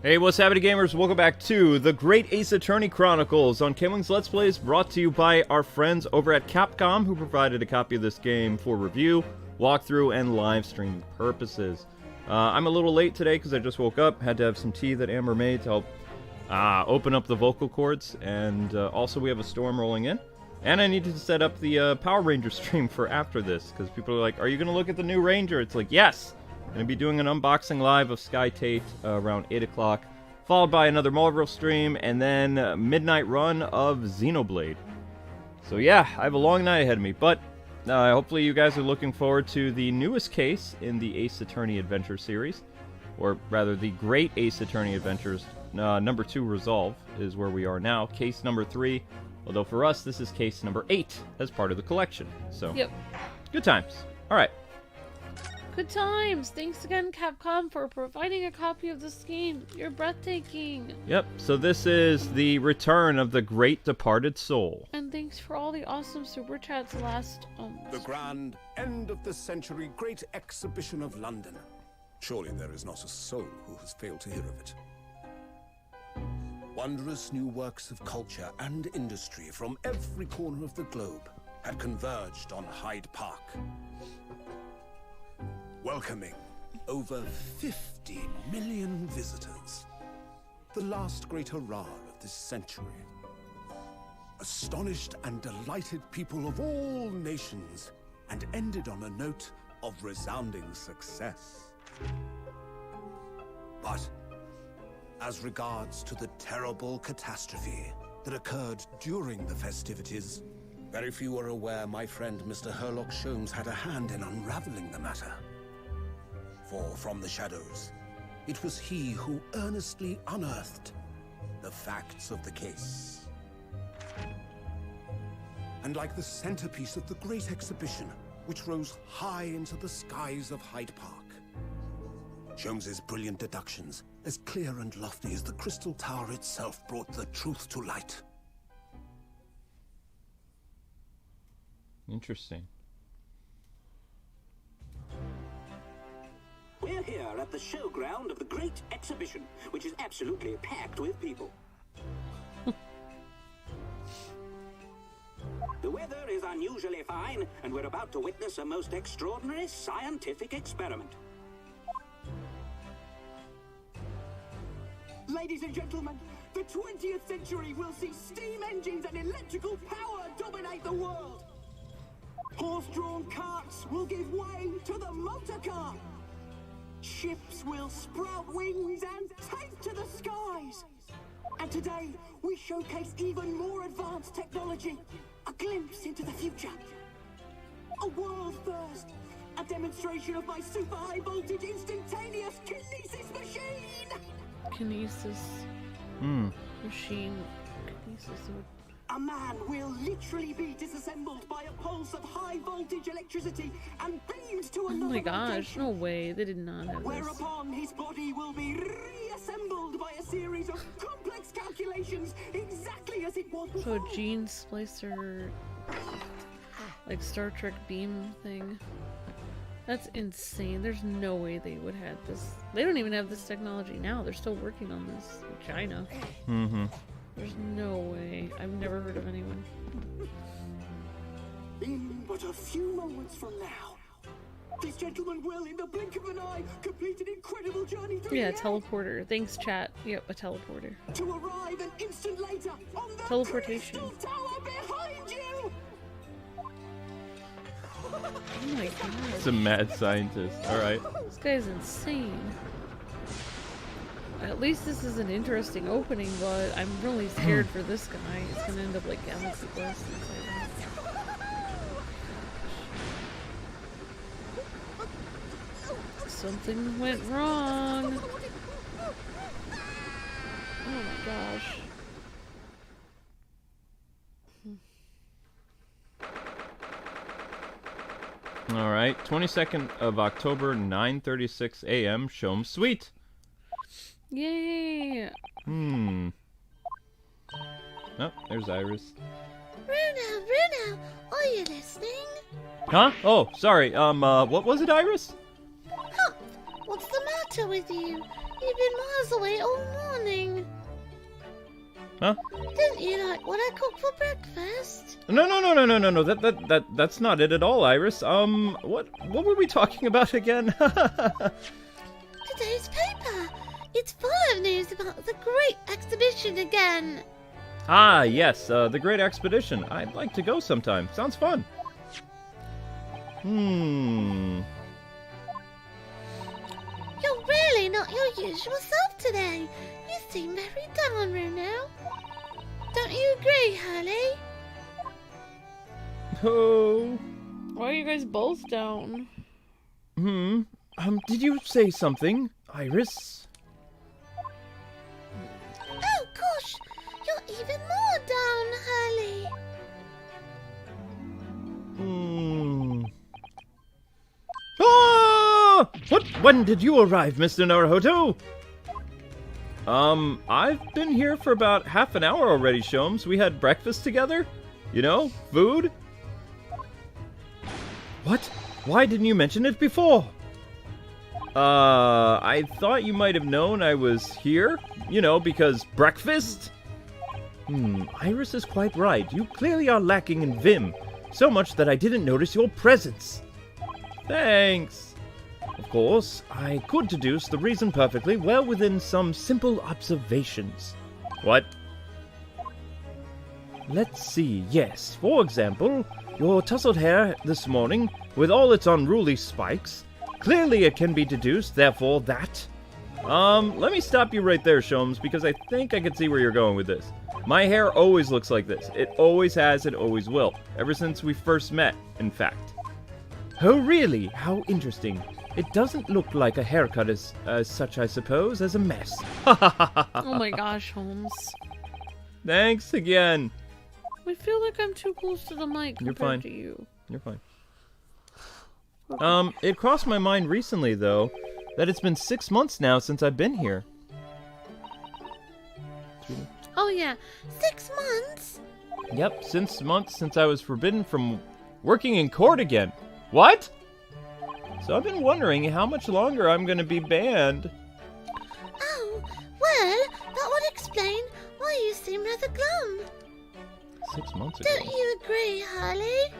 Hey, what's happening, gamers? Welcome back to the Great Ace Attorney Chronicles on KwingsLetsPlays, brought to you by our friends over at Capcom, who provided a copy of this game for review, walkthrough, and live streaming purposes. I'm a little late today because I just woke up, had to have some tea that Amber made to help open up the vocal cords, and also we have a storm rolling in. And I needed to set up the Power Ranger stream for after this, because people are like, are you going to look at the new Ranger? It's like, yes! I'm going to be doing an unboxing live of Sky Tate around 8 o'clock, followed by another Marvel stream, and then midnight run of Xenoblade. So yeah, I have a long night ahead of me, but hopefully you guys are looking forward to the newest case in the Ace Attorney Adventure series, or rather the Great Ace Attorney Adventures. Number 2 Resolve is where we are now. Case number 3, although for us this is case number 8 as part of the collection. So, yep. Good times. Alright. Good times! Thanks again, Capcom, for providing a copy of this game. You're breathtaking. Yep, so this is the return of the great departed soul. And thanks for all the awesome super chats last The grand end of the century great exhibition of London. Surely there is not a soul who has failed to hear of it. Wondrous new works of culture and industry from every corner of the globe had converged on Hyde Park, welcoming over 50 million visitors. The last great hurrah of this century. Astonished and delighted people of all nations, and ended on a note of resounding success. But as regards to the terrible catastrophe that occurred during the festivities, very few are aware my friend Mr. Sherlock Sholmes had a hand in unraveling the matter. For from the shadows, it was he who earnestly unearthed the facts of the case. And like the centerpiece of the great exhibition, which rose high into the skies of Hyde Park, Sholmes's brilliant deductions, as clear and lofty as the Crystal Tower itself, brought the truth to light. Interesting. We're here at the showground of the Great Exhibition, which is absolutely packed with people. The weather is unusually fine, and we're about to witness a most extraordinary scientific experiment. Ladies and gentlemen, the 20th century will see steam engines and electrical power dominate the world. Horse-drawn carts will give way to the motor car. Ships will sprout wings and take to the skies. And today, we showcase even more advanced technology. A glimpse into the future. A world first. A demonstration of my super high voltage instantaneous kinesis machine. Kinesis. Machine. Kinesis. A man will literally be disassembled by a pulse of high voltage electricity and beamed to another Oh my gosh, location. no way, they did not have this. Whereupon his body will be reassembled by a series of complex calculations exactly as it was before. So a gene splicer, like Star Trek beam thing. That's insane. There's no way they would have this. They don't even have this technology now. They're still working on this in China. There's no way. I've never heard of anyone. In but a few moments from now, this gentleman will, in the blink of an eye, complete an incredible journey through the air. Teleporter. Thanks, chat. Yep, a teleporter. To arrive an instant later on the Teleportation. Crystal Tower behind you. Oh my god. It's a mad scientist. Alright. This guy's insane. At least this is an interesting opening, but I'm really scared for this guy. It's gonna end up like Galaxy Quest inside out. Something went wrong. Oh my gosh. Alright, 22nd of October, 9:36 a.m. Sholmes Suite. Yay! Oh, there's Iris. Bruno, are you listening? Huh? Oh, sorry. What was it, Iris? Huh, what's the matter with you? You've been miles away all morning. Huh? Didn't you like what I cooked for breakfast? No. That's not it at all, Iris. What were we talking about again? Today's paper. It's full of news about the great exhibition again. Ah, yes, the Great Expedition. I'd like to go sometime. Sounds fun. You're really not your usual self today. You seem very down, Runo. Don't you agree, Hurley? Oh. Why are you guys both down? Did you say something, Iris? Oh gosh, you're even more down, Hurley. Ah! When did you arrive, Mr. Naruhodou? I've been here for about half an hour already, Sholmes. We had breakfast together. You know, food. What? Why didn't you mention it before? I thought you might have known I was here. You know, because breakfast? Iris is quite right. You clearly are lacking in vim. So much that I didn't notice your presence. Thanks. Of course, I could deduce the reason perfectly well within some simple observations. What? Let's see, yes. For example, your tousled hair this morning, with all its unruly spikes. Clearly it can be deduced, therefore, that... let me stop you right there, Sholmes, because I think I can see where you're going with this. My hair always looks like this. It always has, it always will. Ever since we first met, in fact. Oh, really? How interesting. It doesn't look like a haircut as such, I suppose, as a mess. Oh my gosh, Holmes. Thanks again. I feel like I'm too close to the mic You're compared fine. to you. You're fine. It crossed my mind recently, though, that it's been 6 months now since I've been here. Oh yeah, 6 months? Yep, 6 months since I was forbidden from working in court again. What? So I've been wondering how much longer I'm gonna be banned. Oh, well, that would explain why you seem rather glum. 6 months ago. Don't you agree, Harley?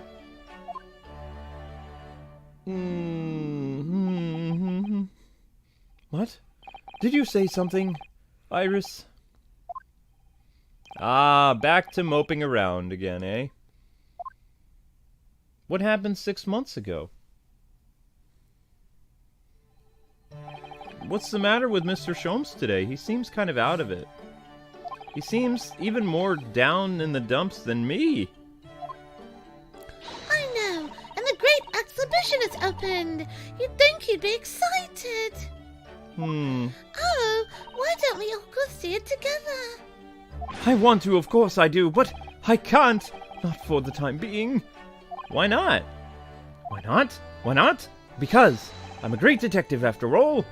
What? Did you say something, Iris? Ah, back to moping around again, eh? What happened 6 months ago? What's the matter with Mr. Sholmes today? He seems kind of out of it. He seems even more down in the dumps than me. I know, and the great exhibition is opened. You'd think you'd be excited. Oh, why don't we all go see it together? I want to, of course I do, but I can't. Not for the time being. Why not? Why not? Why not? Because I'm a great detective after all.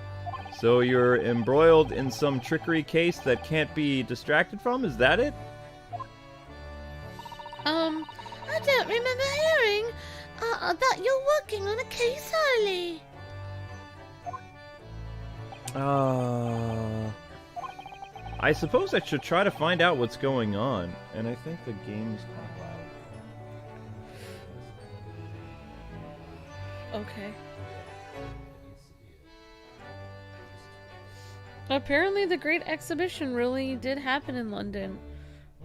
So you're embroiled in some trickery case that can't be distracted from? Is that it? I don't remember hearing that you're working on a case, Harley. I suppose I should try to find out what's going on. And I think the game's loud. Okay. Apparently the Great Exhibition really did happen in London.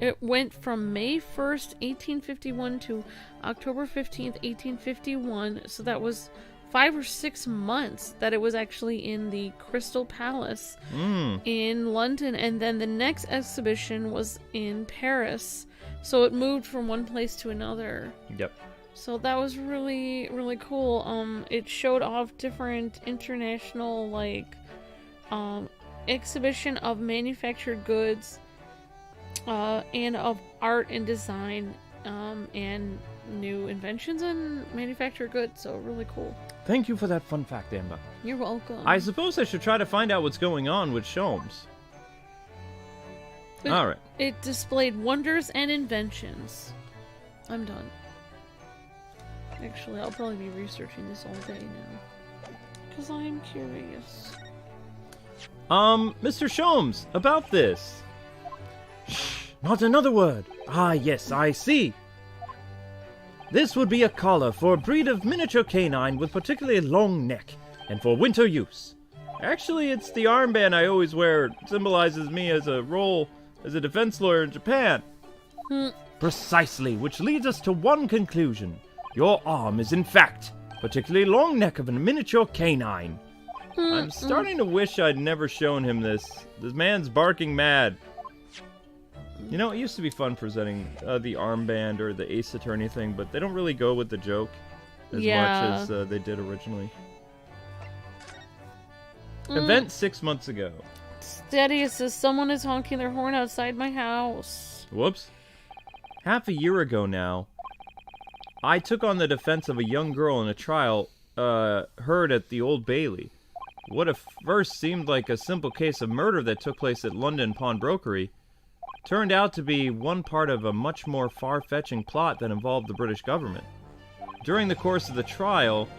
It went from May 1st, 1851 to October 15th, 1851. So that was 5 or 6 months that it was actually in the Crystal Palace in London. And then the next exhibition was in Paris. So it moved from one place to another. Yep. So that was really, really cool. It showed off different international, exhibition of manufactured goods, and of art and design, and new inventions and manufactured goods. So really cool. Thank you for that fun fact, Amber. You're welcome. I suppose I should try to find out what's going on with Sholmes. Alright. It displayed wonders and inventions. I'm done. Actually, I'll probably be researching this all day now, because I'm curious. Mr. Sholmes, about this. Shh, not another word. Ah, yes, I see. This would be a collar for a breed of miniature canine with particularly long neck, and for winter use. Actually, it's the armband I always wear. It symbolizes me as a role as a defense lawyer in Japan. Precisely, which leads us to one conclusion. Your arm is, in fact, particularly long neck of a miniature canine. I'm starting to wish I'd never shown him this. This man's barking mad. You know, it used to be fun presenting the armband or the Ace Attorney thing, but they don't really go with the joke as much as they did originally. Event 6 months ago. Steady, it says someone is honking their horn outside my house. Whoops. Half a year ago now, I took on the defense of a young girl in a trial heard at the Old Bailey. What at first seemed like a simple case of murder that took place at London Pawnbrokery turned out to be one part of a much more far-fetching plot that involved the British government. During the course of the trial,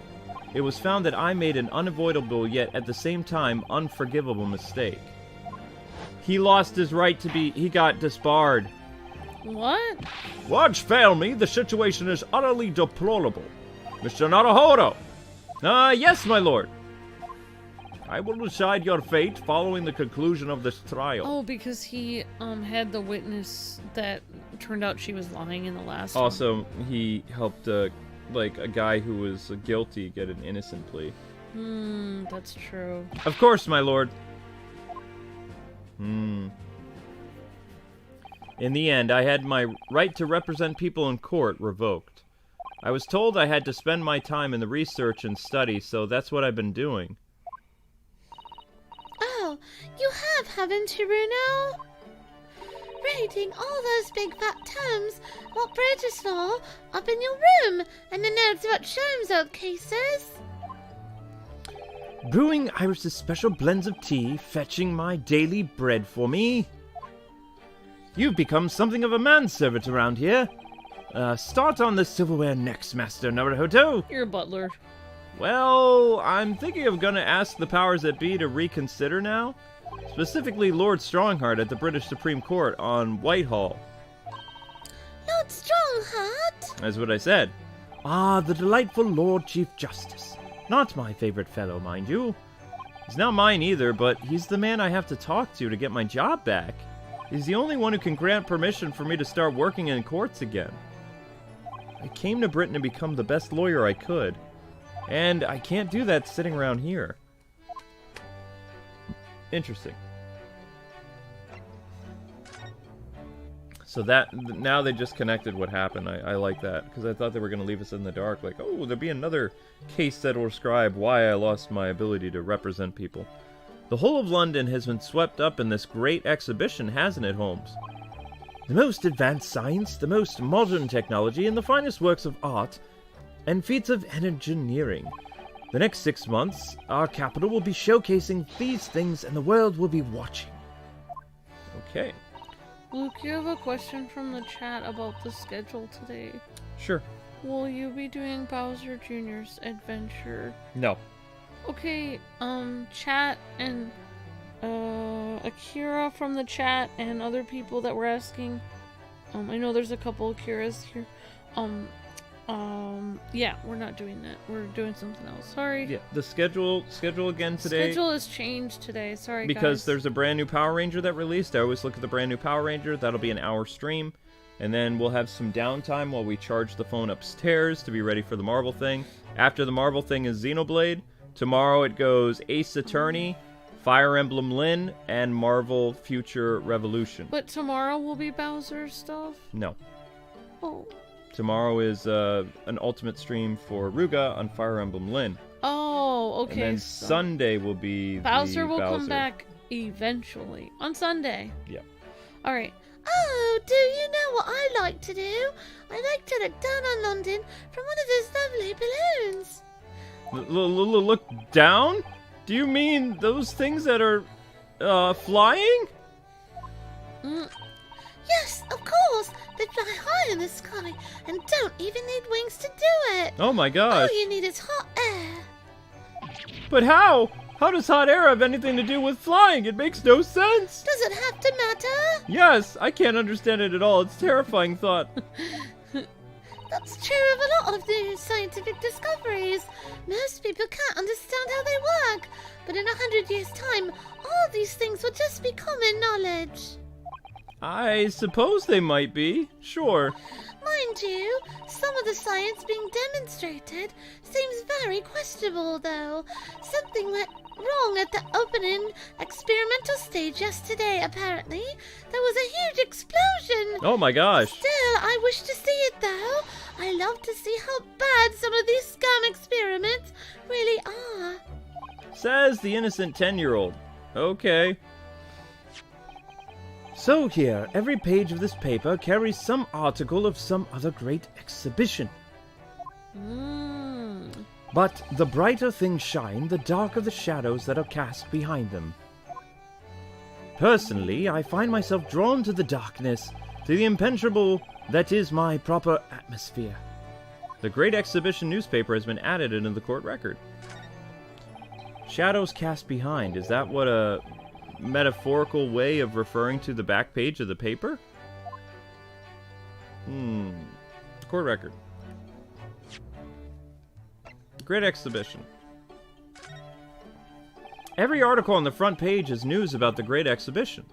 it was found that I made an unavoidable yet at the same time unforgivable mistake. He lost his right to be... he got disbarred. What? Words fail me. The situation is utterly deplorable. Mr. Naruhodo! Yes, my lord. I will decide your fate following the conclusion of this trial. Oh, because he had the witness that turned out she was lying in the last one. Also, he helped like a guy who was guilty get an innocent plea. That's true. Of course, my lord. In the end, I had my right to represent people in court revoked. I was told I had to spend my time in the research and study, so that's what I've been doing. Oh, you have, haven't you, Bruno? Reading all those big fat tomes about British law up in your room, and the notes about Sholmes' old cases. Brewing Iris's special blends of tea, fetching my daily bread for me. You've become something of a manservant around here. Start on the silverware next, Master Naruhodo. You're a butler. Well, I'm thinking of gonna ask the powers that be to reconsider now. Specifically Lord Strongheart at the British Supreme Court on Whitehall. Lord Strongheart? That's what I said. Ah, the delightful Lord Chief Justice. Not my favorite fellow, mind you. He's not mine either, but he's the man I have to talk to get my job back. He's the only one who can grant permission for me to start working in courts again. I came to Britain to become the best lawyer I could. And I can't do that sitting around here. Interesting. So that, now they just connected what happened. I like that, because I thought they were going to leave us in the dark. Like, oh, there'll be another case that will describe why I lost my ability to represent people. The whole of London has been swept up in this great exhibition, hasn't it, Holmes? The most advanced science, the most modern technology, and the finest works of art and feats of engineering. The next 6 months, our capital will be showcasing these things and the world will be watching. Okay. Luke, you have a question from the chat about the schedule today. Sure. Will you be doing Bowser Jr.'s adventure? No. Okay, chat and Akira from the chat and other people that were asking. I know there's a couple Akiras here. Yeah, we're not doing that. We're doing something else. Sorry. Yeah, the schedule again today. Schedule has changed today. Sorry, because guys. there's a brand new Power Ranger that released. I always look at the brand new Power Ranger. That'll be an hour stream. And then we'll have some downtime while we charge the phone upstairs to be ready for the Marvel thing. After the Marvel thing is Xenoblade. Tomorrow it goes Ace Attorney, Fire Emblem Lyn, and Marvel Future Revolution. But tomorrow will be Bowser stuff? No. Oh. Tomorrow is an ultimate stream for Ruga on Fire Emblem Lyn. Oh, okay. And then so Sunday will be Bowser will come back eventually. On Sunday. Yeah. Alright. Oh, do you know what I like to do? I like to look down on London from one of those lovely balloons. Look down? Do you mean those things that are flying? Yes, of course. They fly high in the sky and don't even need wings to do it. Oh my gosh. All you need is hot air. But how? How does hot air have anything to do with flying? It makes no sense! Does it have to matter? Yes, I can't understand it at all. It's a terrifying thought. That's true of a lot of new scientific discoveries. Most people can't understand how they work, but in 100 years' time, all these things will just be common knowledge. I suppose they might be. Sure. Mind you, some of the science being demonstrated seems very questionable, though. Something went wrong at the opening experimental stage yesterday, apparently. There was a huge explosion. Oh my gosh. Still, I wish to see it, though. I love to see how bad some of these scum experiments really are. Says the innocent 10-year-old. Okay. So here, every page of this paper carries some article of some other great exhibition. But the brighter things shine, the darker the shadows that are cast behind them. Personally, I find myself drawn to the darkness, to the impenetrable that is my proper atmosphere. The Great Exhibition newspaper has been added into the court record. Shadows cast behind, is that what a metaphorical way of referring to the back page of the paper? Court record. Great Exhibition. Every article on the front page is news about the Great Exhibition.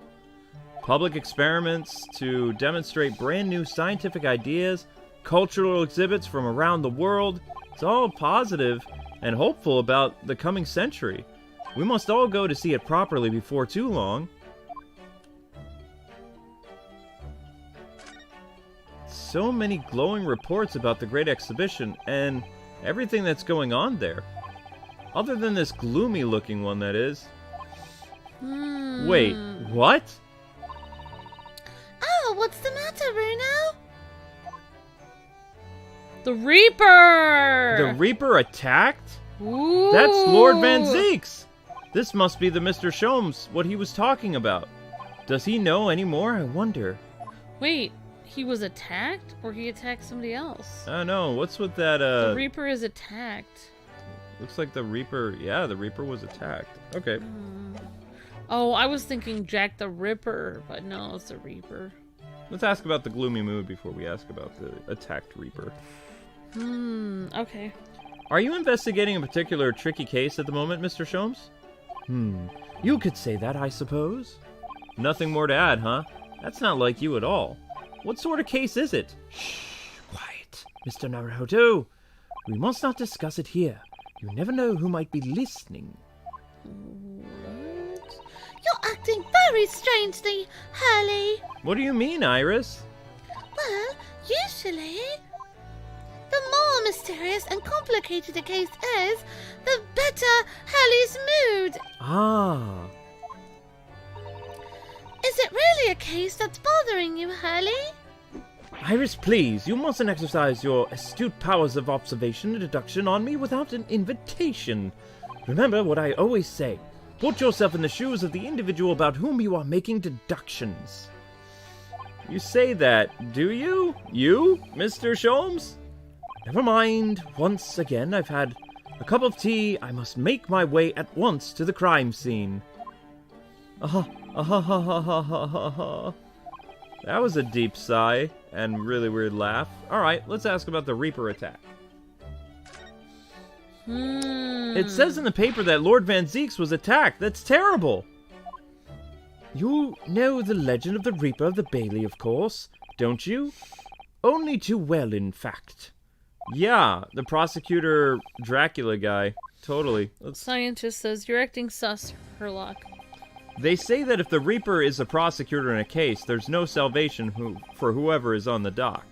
Public experiments to demonstrate brand new scientific ideas, cultural exhibits from around the world. It's all positive and hopeful about the coming century. We must all go to see it properly before too long. So many glowing reports about the Great Exhibition and everything that's going on there. Other than this gloomy looking one, that is. Wait, what? Oh, what's the matter, Bruno? The Reaper! The Reaper attacked? Ooh. That's Lord Van Zeeks! This must be the Mr. Sholmes, what he was talking about. Does he know any more? I wonder. Wait, he was attacked? Or he attacked somebody else? I don't know. What's with that, The Reaper is attacked. Looks like the Reaper... Yeah, the Reaper was attacked. Okay. Oh, I was thinking Jack the Ripper, but no, it's the Reaper. Let's ask about the gloomy mood before we ask about the attacked Reaper. Okay. Are you investigating a particular tricky case at the moment, Mr. Sholmes? You could say that, I suppose. Nothing more to add, huh? That's not like you at all. What sort of case is it? Shh, quiet, Mr. Naruhodou. We must not discuss it here. You never know who might be listening. You're acting very strangely, Hurley. What do you mean, Iris? Well, usually, the more mysterious and complicated a case is, the better Hurley's mood. Ah. Is it really a case that's bothering you, Hurley? Iris, please, you mustn't exercise your astute powers of observation and deduction on me without an invitation. Remember what I always say. Put yourself in the shoes of the individual about whom you are making deductions. You say that, do you? You, Mr. Sholmes? Never mind. Once again, I've had a cup of tea. I must make my way at once to the crime scene. That was a deep sigh and really weird laugh. Alright, let's ask about the Reaper attack. It says in the paper that Lord Van Zeeks was attacked. That's terrible. You know the legend of the Reaper of the Bailey, of course, don't you? Only too well, in fact. Yeah, the Prosecutor Dracula guy. Totally. Scientist says, you're acting sus, Sherlock. They say that if the Reaper is a prosecutor in a case, there's no salvation for whoever is on the dock.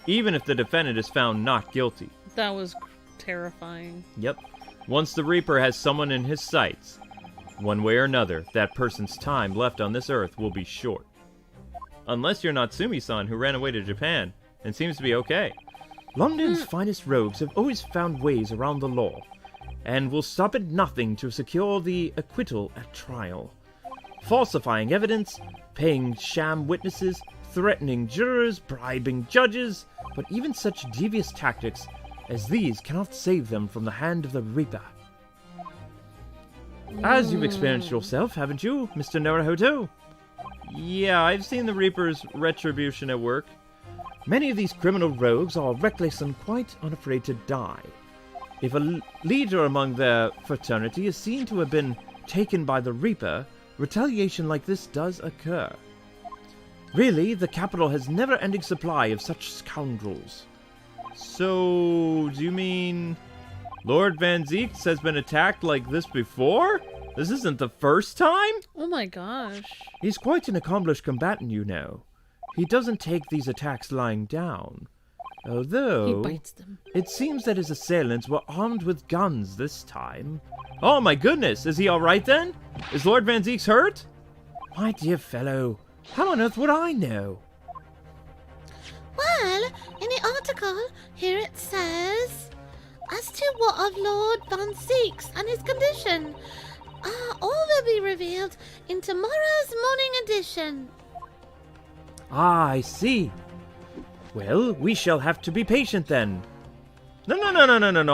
Even if the defendant is found not guilty. That was terrifying. Yep. Once the Reaper has someone in his sights, one way or another, that person's time left on this earth will be short. Unless you're Natsumi-san, who ran away to Japan, and seems to be okay. London's finest rogues have always found ways around the law, and will stop at nothing to secure the acquittal at trial. Falsifying evidence, paying sham witnesses, threatening jurors, bribing judges, but even such devious tactics as these cannot save them from the hand of the Reaper. As you've experienced yourself, haven't you, Mr. Naruhodou? Yeah, I've seen the Reaper's retribution at work. Many of these criminal rogues are reckless and quite unafraid to die. If a leader among their fraternity is seen to have been taken by the Reaper, retaliation like this does occur. Really, the capital has never-ending supply of such scoundrels. So, do you mean Lord Van Zeeks has been attacked like this before? This isn't the first time? Oh my gosh. He's quite an accomplished combatant, you know. He doesn't take these attacks lying down. Although, He bites them. it seems that his assailants were armed with guns this time. Oh my goodness, is he alright then? Is Lord Van Zeeks hurt? My dear fellow, how on earth would I know? Well, in the article, here it says, as to what of Lord Van Zeeks and his condition, all will be revealed in tomorrow's morning edition. Ah, I see. Well, we shall have to be patient then. No,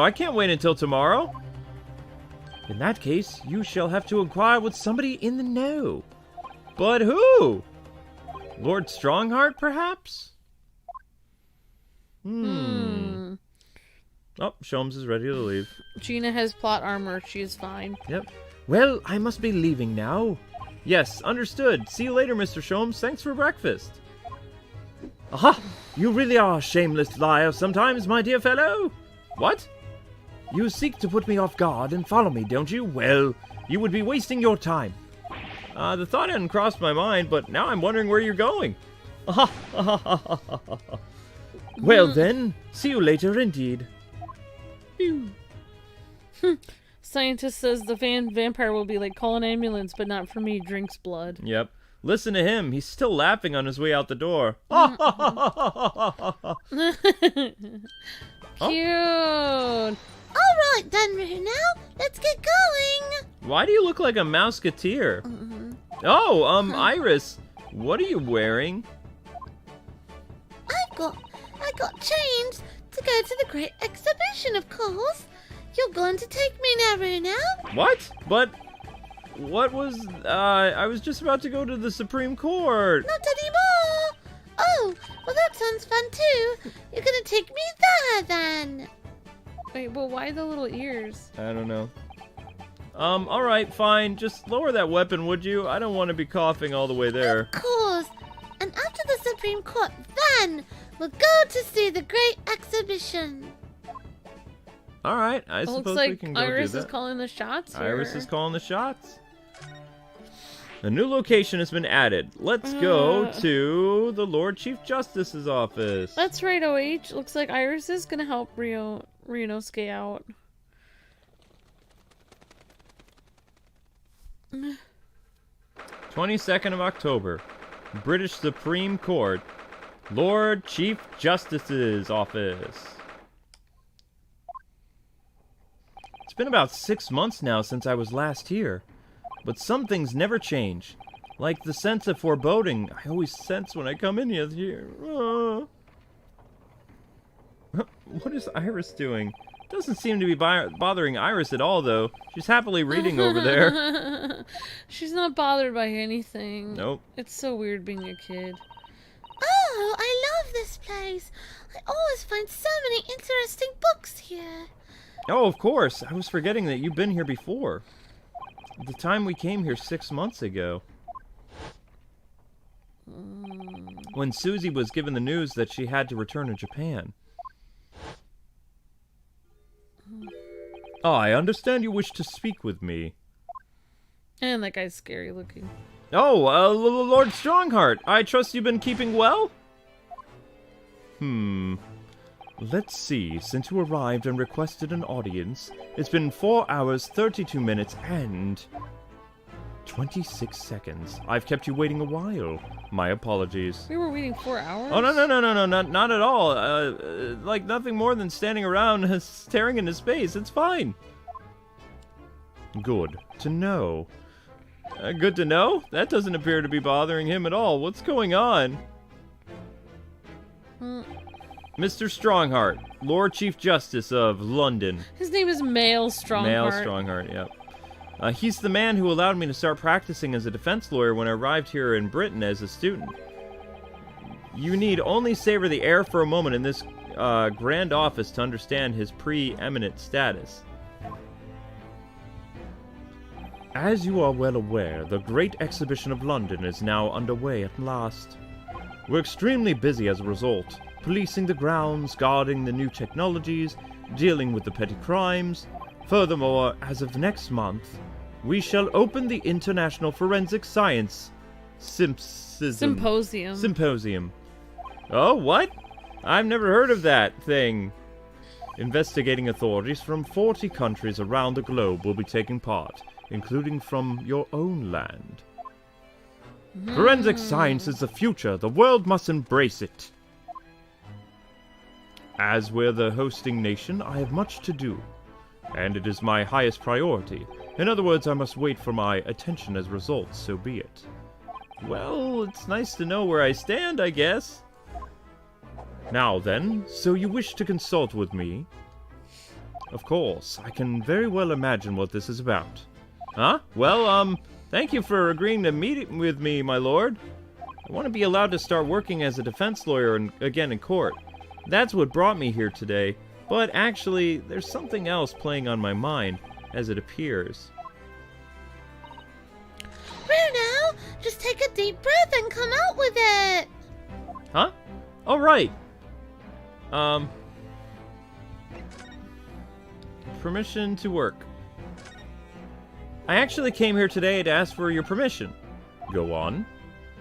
I can't wait until tomorrow. In that case, you shall have to inquire with somebody in the know. But who? Lord Strongheart, perhaps? Oh, Sholmes is ready to leave. Gina has plot armor. She is fine. Yep. Well, I must be leaving now. Yes, understood. See you later, Mr. Sholmes. Thanks for breakfast. Aha! You really are a shameless liar sometimes, my dear fellow. What? You seek to put me off guard and follow me, don't you? Well, you would be wasting your time. The thought hadn't crossed my mind, but now I'm wondering where you're going. Aha! Well then, see you later indeed. Scientist says the vampire will be like, call an ambulance, but not for me, drinks blood. Yep. Listen to him. He's still laughing on his way out the door. Cute! Alright then, Runo, let's get going. Why do you look like a mouseketeer? Oh, Iris, what are you wearing? I got changed to go to the great exhibition, of course. You're going to take me now, Runo? What? But what was, I was just about to go to the Supreme Court. Not anymore. Oh, well that sounds fun too. You're gonna take me there then. Wait, well, why the little ears? I don't know. Alright, fine. Just lower that weapon, would you? I don't want to be coughing all the way there. Of course. And after the Supreme Court, then we'll go to see the great exhibition. Alright, I Looks suppose like we can go Iris do is that. calling the shots here. Iris is calling the shots. A new location has been added. Let's go to the Lord Chief Justice's office. That's right, OH. Looks like Iris is gonna help Ryunosuke out. 22nd of October. British Supreme Court. Lord Chief Justice's office. It's been about 6 months now since I was last here. But some things never change. Like the sense of foreboding I always sense when I come in here. What is Iris doing? Doesn't seem to be bothering Iris at all, though. She's happily reading over there. She's not bothered by anything. Nope. It's so weird being a kid. Oh, I love this place. I always find so many interesting books here. Oh, of course. I was forgetting that you've been here before. The time we came here 6 months ago. When Susie was given the news that she had to return to Japan. Oh, I understand you wish to speak with me. And that guy's scary looking. Oh, Lord Strongheart, I trust you've been keeping well? Let's see, since you arrived and requested an audience, it's been 4 hours, 32 minutes, and 26 seconds. I've kept you waiting a while. My apologies. We were waiting 4 hours? Oh, no, not at all. Like nothing more than standing around staring into space. It's fine. Good to know. Good to know? That doesn't appear to be bothering him at all. What's going on? Mr. Strongheart, Lord Chief Justice of London. His name is Male Strongheart. Male Strongheart, yep. He's the man who allowed me to start practicing as a defense lawyer when I arrived here in Britain as a student. You need only savor the air for a moment in this grand office to understand his preeminent status. As you are well aware, the Great Exhibition of London is now underway at last. We're extremely busy as a result, policing the grounds, guarding the new technologies, dealing with the petty crimes. Furthermore, as of next month, we shall open the International Forensic Science Symposium. Oh, what? I've never heard of that thing. Investigating authorities from 40 countries around the globe will be taking part, including from your own land. Forensic science is the future. The world must embrace it. As we're the hosting nation, I have much to do, and it is my highest priority. In other words, I must wait for my attention as results, so be it. Well, it's nice to know where I stand, I guess. Now then, so you wish to consult with me? Of course, I can very well imagine what this is about. Huh? Well, thank you for agreeing to meet with me, my lord. I want to be allowed to start working as a defense lawyer again in court. That's what brought me here today. But actually, there's something else playing on my mind, as it appears. Ryuno, just take a deep breath and come out with it. Huh? Oh, right. Permission to work. I actually came here today to ask for your permission. Go on.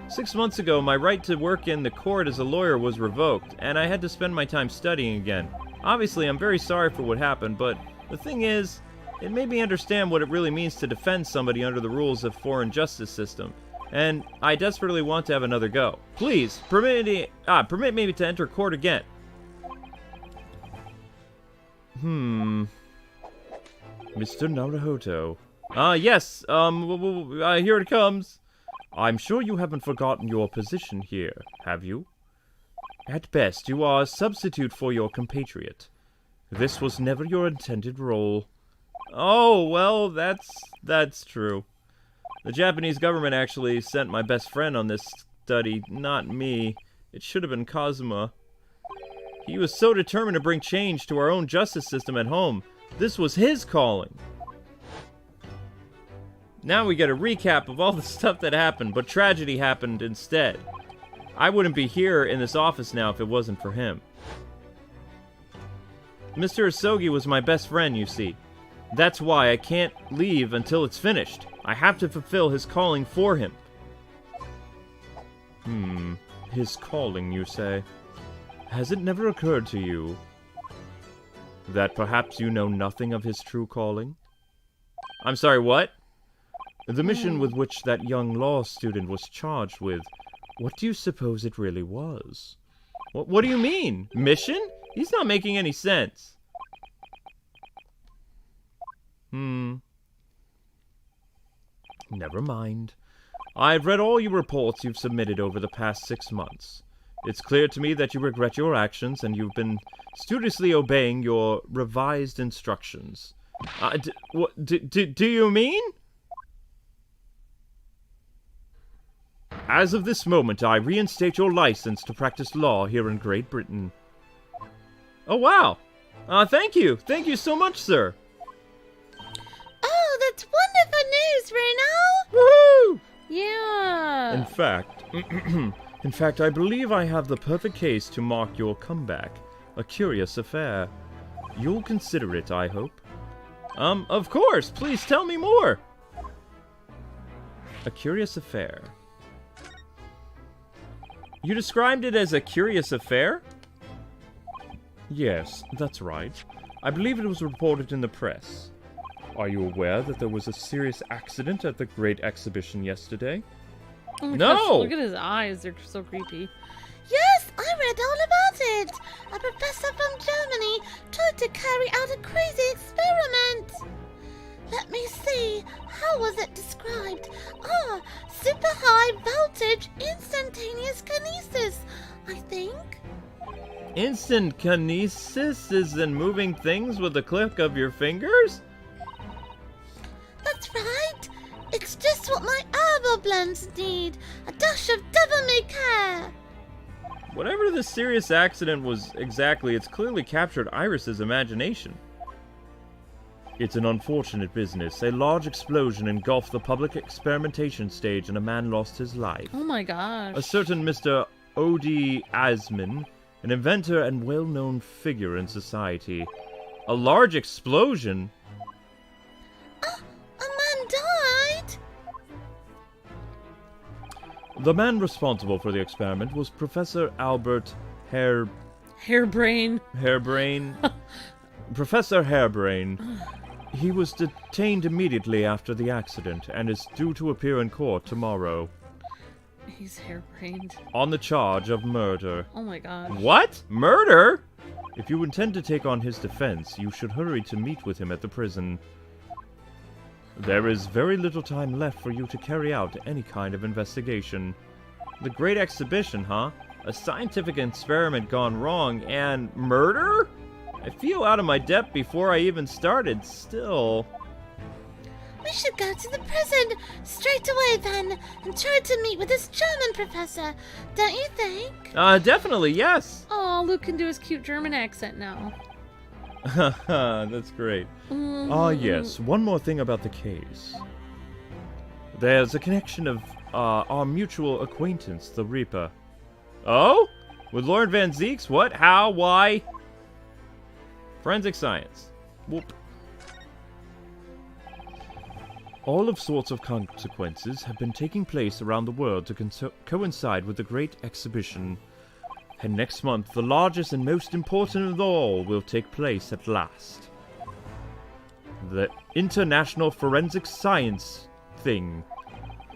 6 months ago, my right to work in the court as a lawyer was revoked, and I had to spend my time studying again. Obviously, I'm very sorry for what happened, but the thing is, it made me understand what it really means to defend somebody under the rules of foreign justice system, and I desperately want to have another go. Please, permit me to enter court again. Mr. Naruhodou. Yes, here it comes. I'm sure you haven't forgotten your position here, have you? At best, you are a substitute for your compatriot. This was never your intended role. Oh, well, that's true. The Japanese government actually sent my best friend on this study, not me. It should have been Kazuma. He was so determined to bring change to our own justice system at home. This was his calling. Now we get a recap of all the stuff that happened, but tragedy happened instead. I wouldn't be here in this office now if it wasn't for him. Mr. Asogi was my best friend, you see. That's why I can't leave until it's finished. I have to fulfill his calling for him. His calling, you say? Has it never occurred to you that perhaps you know nothing of his true calling? I'm sorry, what? The mission with which that young law student was charged with, what do you suppose it really was? What do you mean? Mission? He's not making any sense. Never mind. I've read all your reports you've submitted over the past 6 months. It's clear to me that you regret your actions and you've been studiously obeying your revised instructions. Do you mean? As of this moment, I reinstate your license to practice law here in Great Britain. Oh, wow. Thank you. Thank you so much, sir. Oh, that's wonderful news, Ryuno! Woohoo! Yeah. In fact, I believe I have the perfect case to mark your comeback. A curious affair. You'll consider it, I hope. Of course. Please tell me more. A curious affair. You described it as a curious affair? Yes, that's right. I believe it was reported in the press. Are you aware that there was a serious accident at the Great Exhibition yesterday? Oh my No! gosh, look at his eyes. They're so creepy. Yes, I read all about it. A professor from Germany tried to carry out a crazy experiment. Let me see. How was it described? Super high voltage instantaneous kinesis, I think. Instant kinesis is in moving things with a click of your fingers? That's That's right. It's just what my herbal blends need. A dash of devil may care. Whatever the serious accident was exactly, it's clearly captured Iris's imagination. It's an unfortunate business. A large explosion engulfed the public experimentation stage and a man lost his life. Oh my gosh. A certain Mr. Odi Asman, an inventor and well-known figure in society. A large explosion? A man died? The man responsible for the experiment was Professor Albert Hairbrain. Professor Hairbrain. He was detained immediately after the accident and is due to appear in court tomorrow. He's hairbrained. On the charge of murder. Oh my gosh. What? Murder? If you intend to take on his defense, you should hurry to meet with him at the prison. There is very little time left for you to carry out any kind of investigation. The Great Exhibition, huh? A scientific experiment gone wrong and murder? I feel out of my depth before I even started, still. We should go to the prison straight away then and try to meet with this German professor, don't you think? Definitely, yes. Oh, Luke can do his cute German accent now. That's great. Yes, one more thing about the case. There's a connection of our mutual acquaintance, the Reaper. Oh? With Lord Van Zeeks? What? How? Why? Forensic science. Whoop. All of sorts of consequences have been taking place around the world to coincide with the Great Exhibition. And next month, the largest and most important of all will take place at last. The International Forensic Science thing.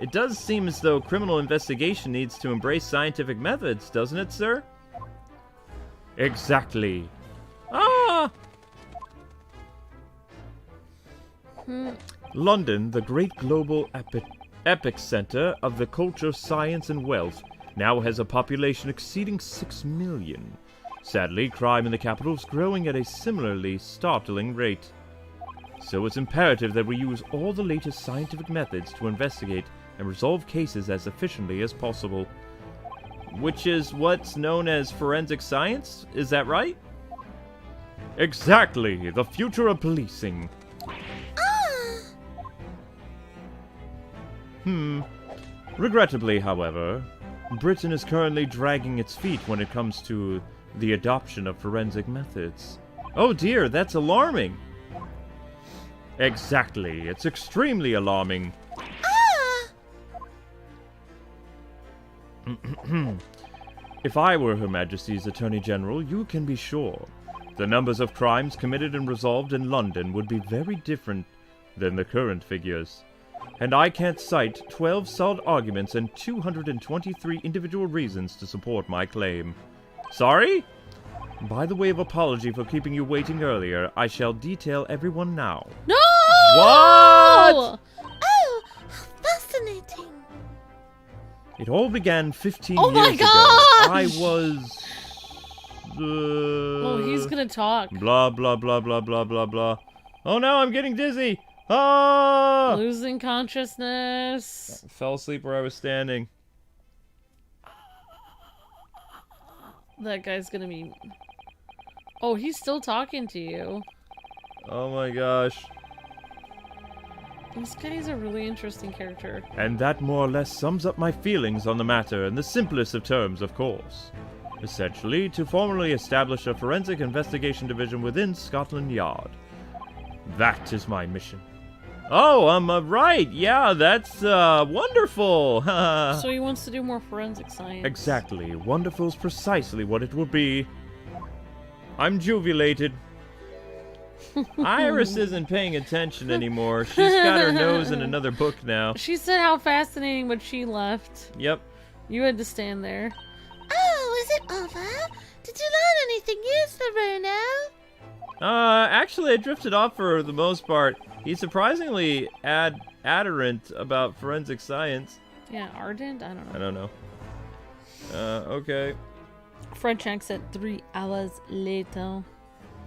It does seem as though criminal investigation needs to embrace scientific methods, doesn't it, sir? Exactly. Ah! London, the great global epic center of the culture, science, and wealth, now has a population exceeding 6 million. Sadly, crime in the capital is growing at a similarly startling rate. So it's imperative that we use all the latest scientific methods to investigate and resolve cases as efficiently as possible. Which is what's known as forensic science? Is that right? Exactly! The future of policing. Regrettably, however, Britain is currently dragging its feet when it comes to the adoption of forensic methods. Oh dear, that's alarming! Exactly, it's extremely alarming. If I were Her Majesty's Attorney General, you can be sure the numbers of crimes committed and resolved in London would be very different than the current figures. And I can't cite 12 solid arguments and 223 individual reasons to support my claim. Sorry? By the way of apology for keeping you waiting earlier, I shall detail everyone now. No! What? Oh, fascinating. It all began 15 Oh my years ago. gosh! I was... Oh, he's gonna talk. Blah, blah, blah, blah, blah, blah, blah. Oh no, I'm getting dizzy! Ah! Losing consciousness. I fell asleep where I was standing. That guy's gonna be... Oh, he's still talking to you. Oh my gosh. This guy's a really interesting character. And that more or less sums up my feelings on the matter in the simplest of terms, of course. Essentially, to formally establish a forensic investigation division within Scotland Yard. That is my mission. Oh, right. Yeah, that's wonderful. So he wants to do more forensic science. Exactly. Wonderful's precisely what it will be. I'm jubilated. Iris isn't paying attention anymore. She's got her nose in another book now. She said how fascinating when she left. Yep. You had to stand there. Oh, is it over? Did you learn anything useful, Bruno? Actually, I drifted off for the most part. He's surprisingly adherent about forensic science. Yeah, ardent? I don't know. I don't know. Okay. French accent 3 hours later.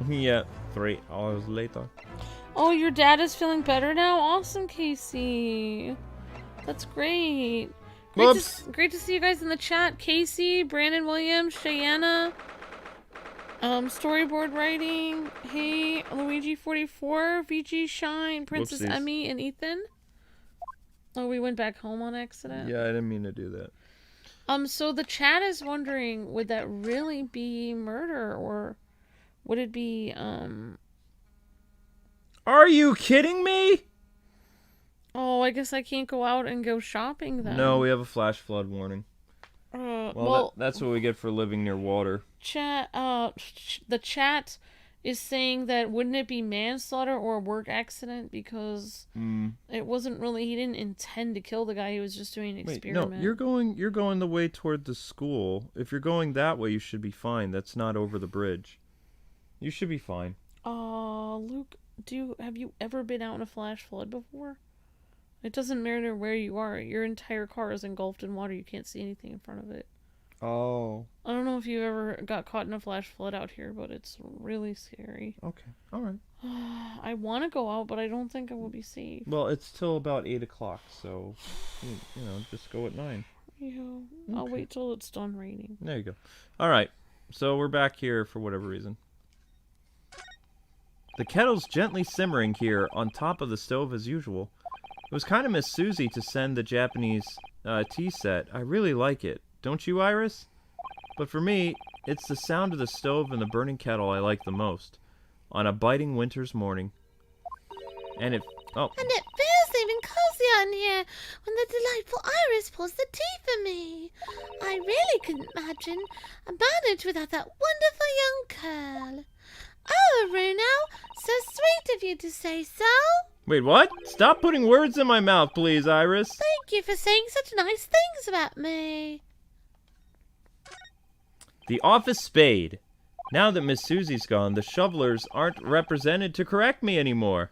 Yeah, 3 hours later. Oh, your dad is feeling better now? Awesome, Casey. That's great. Great to see you guys in the chat. Casey, Brandon Williams, Cheyenne, storyboard writing. Hey, Luigi44, VG Shine, Princess Whoopsies. Emmy, and Ethan. Oh, we went back home on accident? Yeah, I didn't mean to do that. So the chat is wondering, would that really be murder, or would it be, Are you kidding me? Oh, I guess I can't go out and go shopping then. No, we have a flash flood warning. Well, that's what we get for living near water. Chat, the chat is saying that wouldn't it be manslaughter or a work accident, because it wasn't really, he didn't intend to kill the guy, he was just doing an experiment. No, you're going the way toward the school. If you're going that way, you should be fine. That's not over the bridge. You should be fine. Luke, have you ever been out in a flash flood before? It doesn't matter where you are. Your entire car is engulfed in water. You can't see anything in front of it. Oh. I don't know if you ever got caught in a flash flood out here, but it's really scary. Okay. All right. I want to go out, but I don't think I will be safe. Well, it's till about 8 o'clock, so, you know, just go at 9. Yeah. Okay. I'll wait till it's done raining. There you go. All right. So we're back here for whatever reason. The kettle's gently simmering here on top of the stove as usual. It was kind of Miss Susie to send the Japanese tea set. I really like it. Don't you, Iris? But for me, it's the sound of the stove and the burning kettle I like the most. On a biting winter's morning. And it feels even cozier in here when the delightful Iris pours the tea for me. I really couldn't imagine a marriage without that wonderful young girl. Oh, Runo, so sweet of you to say so. Wait, what? Stop putting words in my mouth, please, Iris. Thank you for saying such nice things about me. The office spade. Now that Miss Susie's gone, the shovelers aren't represented to correct me anymore.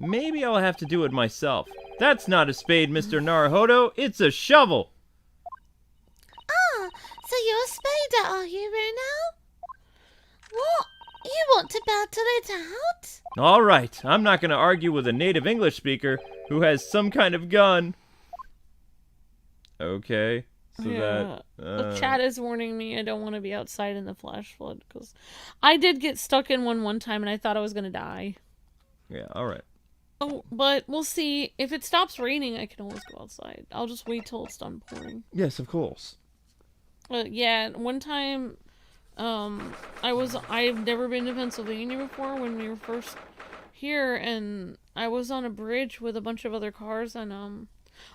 Maybe I'll have to do it myself. That's not a spade, Mr. Naruhodo. It's a shovel. Ah, so you're a spader, are you, Runo? What? You want to battle it out? All right, I'm not going to argue with a native English speaker who has some kind of gun. Okay, so yeah. The chat is warning me I don't want to be outside in the flash flood, because I did get stuck in one time and I thought I was going to die. Yeah, all right. Oh, but we'll see. If it stops raining, I can always go outside. I'll just wait till it's done pouring. Yes, of course. Yeah, one time... I've never been to Pennsylvania before when we were first here, and I was on a bridge with a bunch of other cars, and,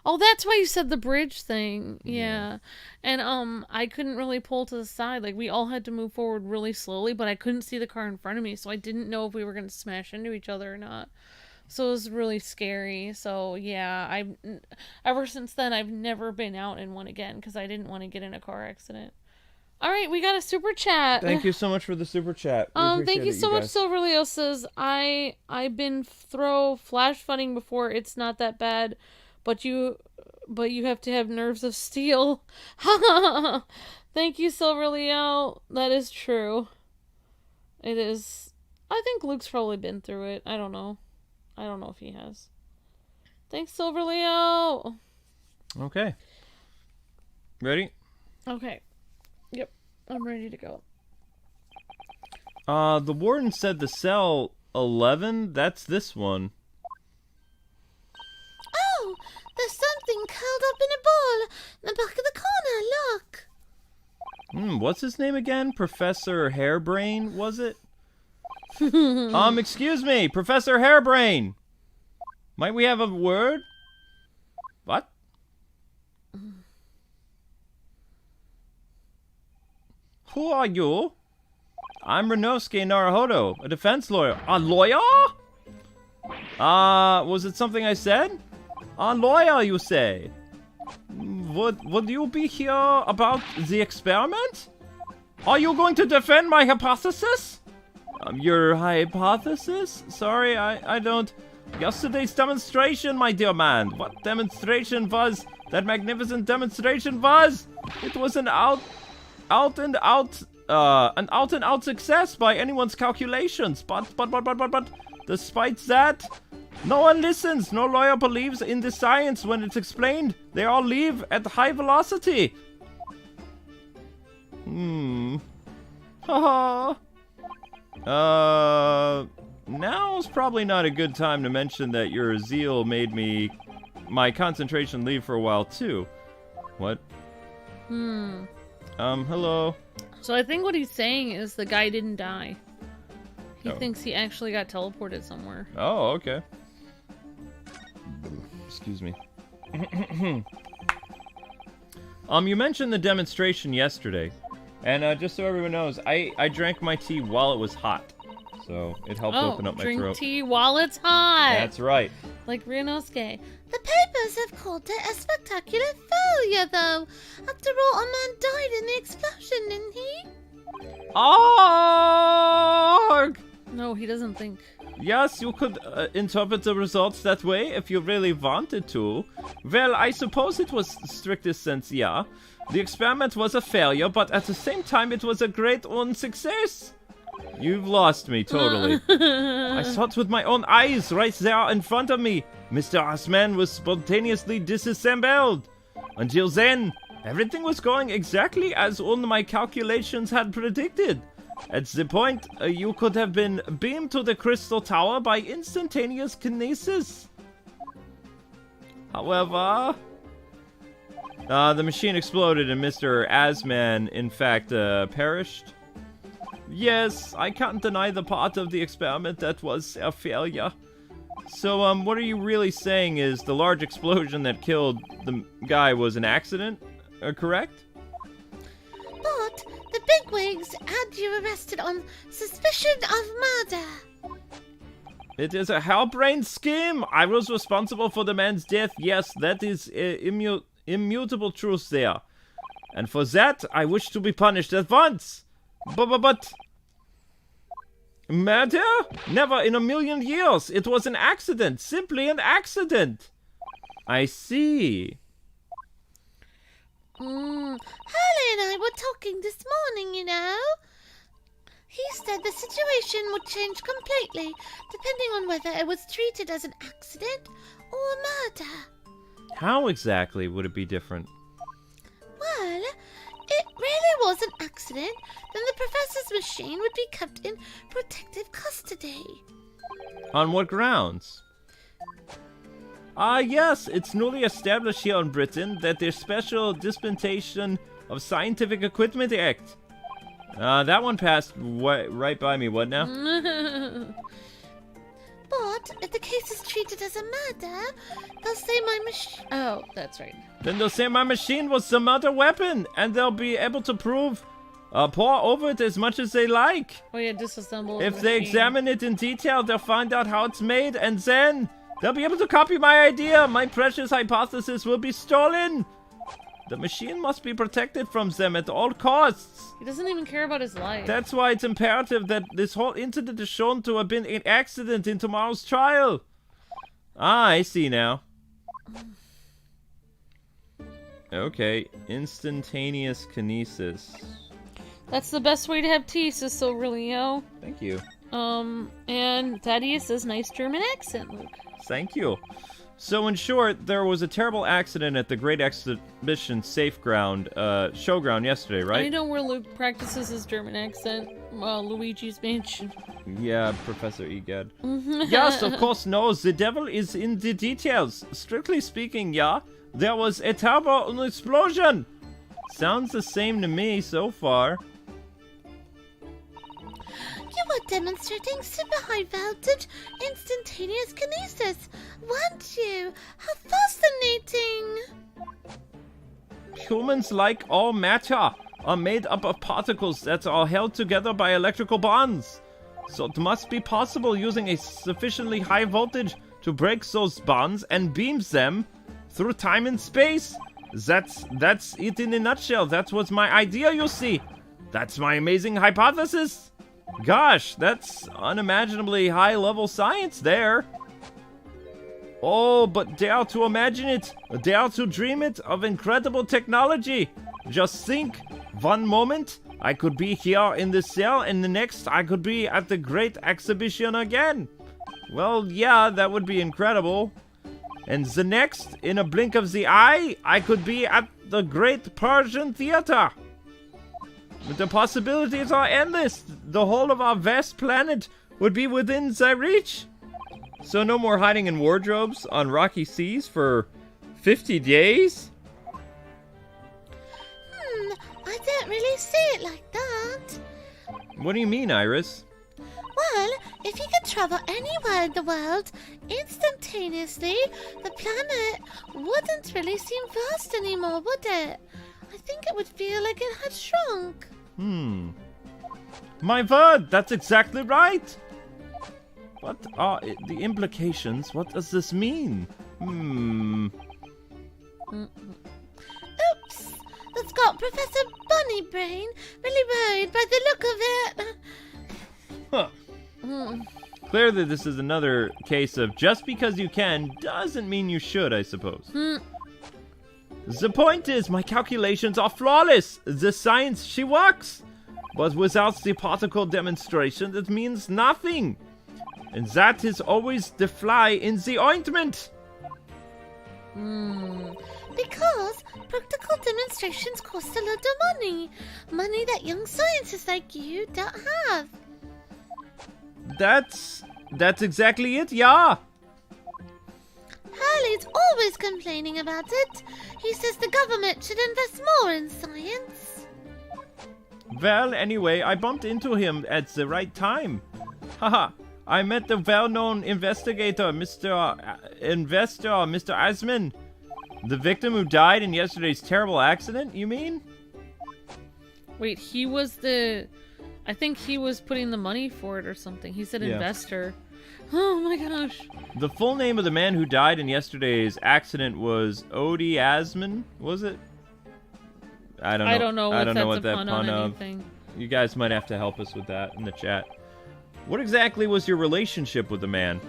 oh, that's why you said the bridge thing. Yeah. And, I couldn't really pull to the side. Like, we all had to move forward really slowly, but I couldn't see the car in front of me, so I didn't know if we were going to smash into each other or not. So it was really scary. So, yeah, ever since then, I've never been out in one again, because I didn't want to get in a car accident. All right, we got a super chat. Thank you so much for the super chat. Thank you so much. Silver Leo says, I've been through flash flooding before. It's not that bad, but you have to have nerves of steel. Thank you, Silver Leo. That is true. It is. I think Luke's probably been through it. I don't know. I don't know if he has. Thanks, Silver Leo. Okay. Ready? Okay. Yep, I'm ready to go. The warden said the cell 11, that's this one. Oh, there's something curled up in a ball in the back of the corner, look. What's his name again? Professor Hairbrain, was it? Excuse me, Professor Hairbrain. Might we have a word? What? Who are you? I'm Ryunosuke Naruhodo, a defense lawyer. A lawyer? Was it something I said? A lawyer, you say? Would you be here about the experiment? Are you going to defend my hypothesis? Your hypothesis? Sorry, I don't... Yesterday's demonstration, my dear man. What demonstration was? That magnificent demonstration was? It was an out and out an out-and-out success by anyone's calculations. But, despite that, no one listens. No lawyer believes in the science when it's explained. They all leave at high velocity. Haha. Now's probably not a good time to mention that your zeal made my concentration leave for a while too. What? Hello. So I think what he's saying is the guy didn't die. He Oh. thinks he actually got teleported somewhere. Oh, okay. Excuse me. You mentioned the demonstration yesterday, and just so everyone knows, I drank my tea while it was hot, so it helped open up my drink throat. tea while it's hot. That's right. Like Ryunosuke. The papers have called it a spectacular failure, though. After all, a man died in the explosion, didn't he? Arg! No, he doesn't think. Yes, you could interpret the results that way if you really wanted to. Well, I suppose it was strictest sense, yeah. The experiment was a failure, but at the same time it was a great success. You've lost me, totally. I saw it with my own eyes right there in front of me. Mr. Osman was spontaneously disassembled. Until then, everything was going exactly as all my calculations had predicted. At the point, you could have been beamed to the Crystal Tower by instantaneous kinesis. However, the machine exploded and Mr. Asman, in fact, perished. Yes, I can't deny the part of the experiment that was a failure. So, what are you really saying is the large explosion that killed the guy was an accident, correct? But the bigwigs had you arrested on suspicion of murder. It is a hell-brained scheme! I was responsible for the man's death, yes, that is immutable truth there. And for that, I wish to be punished at once! But... Murder? Never in a million years! It was an accident! Simply an accident! I see. Hurley and I were talking this morning, you know. He said the situation would change completely, depending on whether it was treated as an accident or a murder. How exactly would it be different? Well, it really was an accident, then the professor's machine would be kept in protective custody. On what grounds? Yes, it's newly established here in Britain that there's special dispensation of Scientific Equipment Act. That one passed right by me, what now? But if the case is treated as a murder, they'll say my machine... Oh, that's right. Then they'll say my machine was the murder weapon, and they'll be able to prove, pour over it as much as they like. Oh yeah, disassemble the If they machine. examine it in detail, they'll find out how it's made, and then they'll be able to copy my idea. My precious hypothesis will be stolen. The machine must be protected from them at all costs. He doesn't even care about his life. That's why it's imperative that this whole incident is shown to have been an accident in tomorrow's trial. I see now. Okay, instantaneous kinesis. That's the best way to have tea, Cicilio. Thank you. And Thaddeus says nice German accent, Luke. Thank you. So in short, there was a terrible accident at the Great Exhibition showground yesterday, right? I know where Luke practices his German accent. Luigi's Mansion. Yeah, Professor Egad. Yes, of course, no, the devil is in the details. Strictly speaking, yeah, there was a terrible explosion. Sounds the same to me so far. You were demonstrating super high voltage instantaneous kinesis, weren't you? How fascinating! Humans, like all matter, are made up of particles that are held together by electrical bonds. So it must be possible using a sufficiently high voltage to break those bonds and beam them through time and space. That's it in a nutshell. That was my idea, you see. That's my amazing hypothesis. Gosh, that's unimaginably high-level science there. Oh, but dare to imagine it, dare to dream it of incredible technology. Just think, one moment, I could be here in the cell, and the next I could be at the great exhibition again. Well, yeah, that would be incredible. And the next, in a blink of the eye, I could be at the great Persian theater. But the possibilities are endless. The whole of our vast planet would be within the reach. So no more hiding in wardrobes on rocky seas for 50 days? I don't really see it like that. What do you mean, Iris? Well, if you could travel anywhere in the world instantaneously, the planet wouldn't really seem vast anymore, would it? I think it would feel like it had shrunk. My word, that's exactly right. What are the implications? What does this mean? Oops, that's got Professor Bunny Brain really worried by the look of it. Huh. Clearly this is another case of just because you can doesn't mean you should, I suppose. The point is, my calculations are flawless. The science, she works. But without the particle demonstration, it means nothing. And that is always the fly in the ointment. Because practical demonstrations cost a lot of money. Money that young scientists like you don't have. That's exactly it, yeah. Hurley's always complaining about it. He says the government should invest more in science. Well, anyway, I bumped into him at the right time. Haha, I met the well-known investigator, Mr. Asman. The victim who died in yesterday's terrible accident, you mean? Wait, he was the... I think he was putting the money for it or something. He said investor. Oh my gosh. The full name of the man who died in yesterday's accident was Odie Asman, was it? I don't know. I don't know what that pun pun on of. anything. You guys might have to help us with that in the chat. What exactly was your relationship with the man?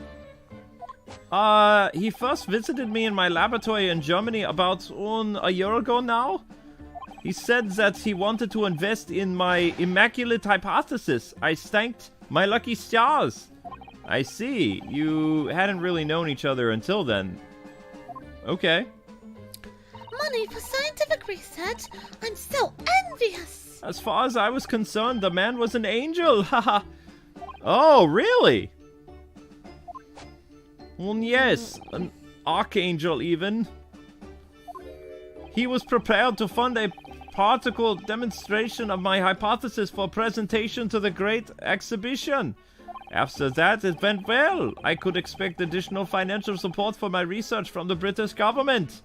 He first visited me in my laboratory in Germany about a year ago now. He said that he wanted to invest in my immaculate hypothesis. I thanked my lucky stars. I see. You hadn't really known each other until then. Okay. Money for scientific research? I'm so envious. As far as I was concerned, the man was an angel. Haha. Oh, really? Well, yes. An archangel, even. He was prepared to fund a particle demonstration of my hypothesis for presentation to the great exhibition. After that, it went well. I could expect additional financial support for my research from the British government.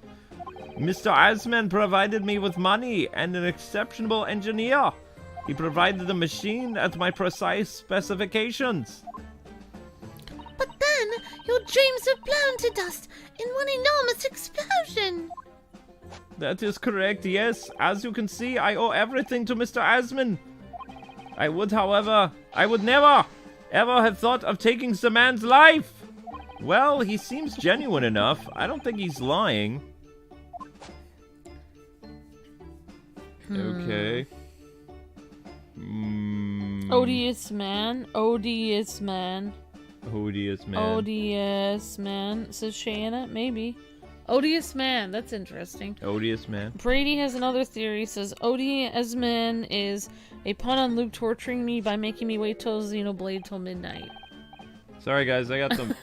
Mr. Asman provided me with money and an exceptional engineer. He provided the machine at my precise specifications. But then, your dreams were blown to dust in one enormous explosion. That is correct, yes. As you can see, I owe everything to Mr. Asman. I would never, ever have thought of taking the man's life. Well, he seems genuine enough. I don't think he's lying. Okay. Odious man. Odious man. Odious man. Odious man. Says Shanna. Maybe. Odious man. That's interesting. Odious man. Brady has another theory. Says odious man is a pun on Luke torturing me by making me wait till Xenoblade till midnight. Sorry guys, I got some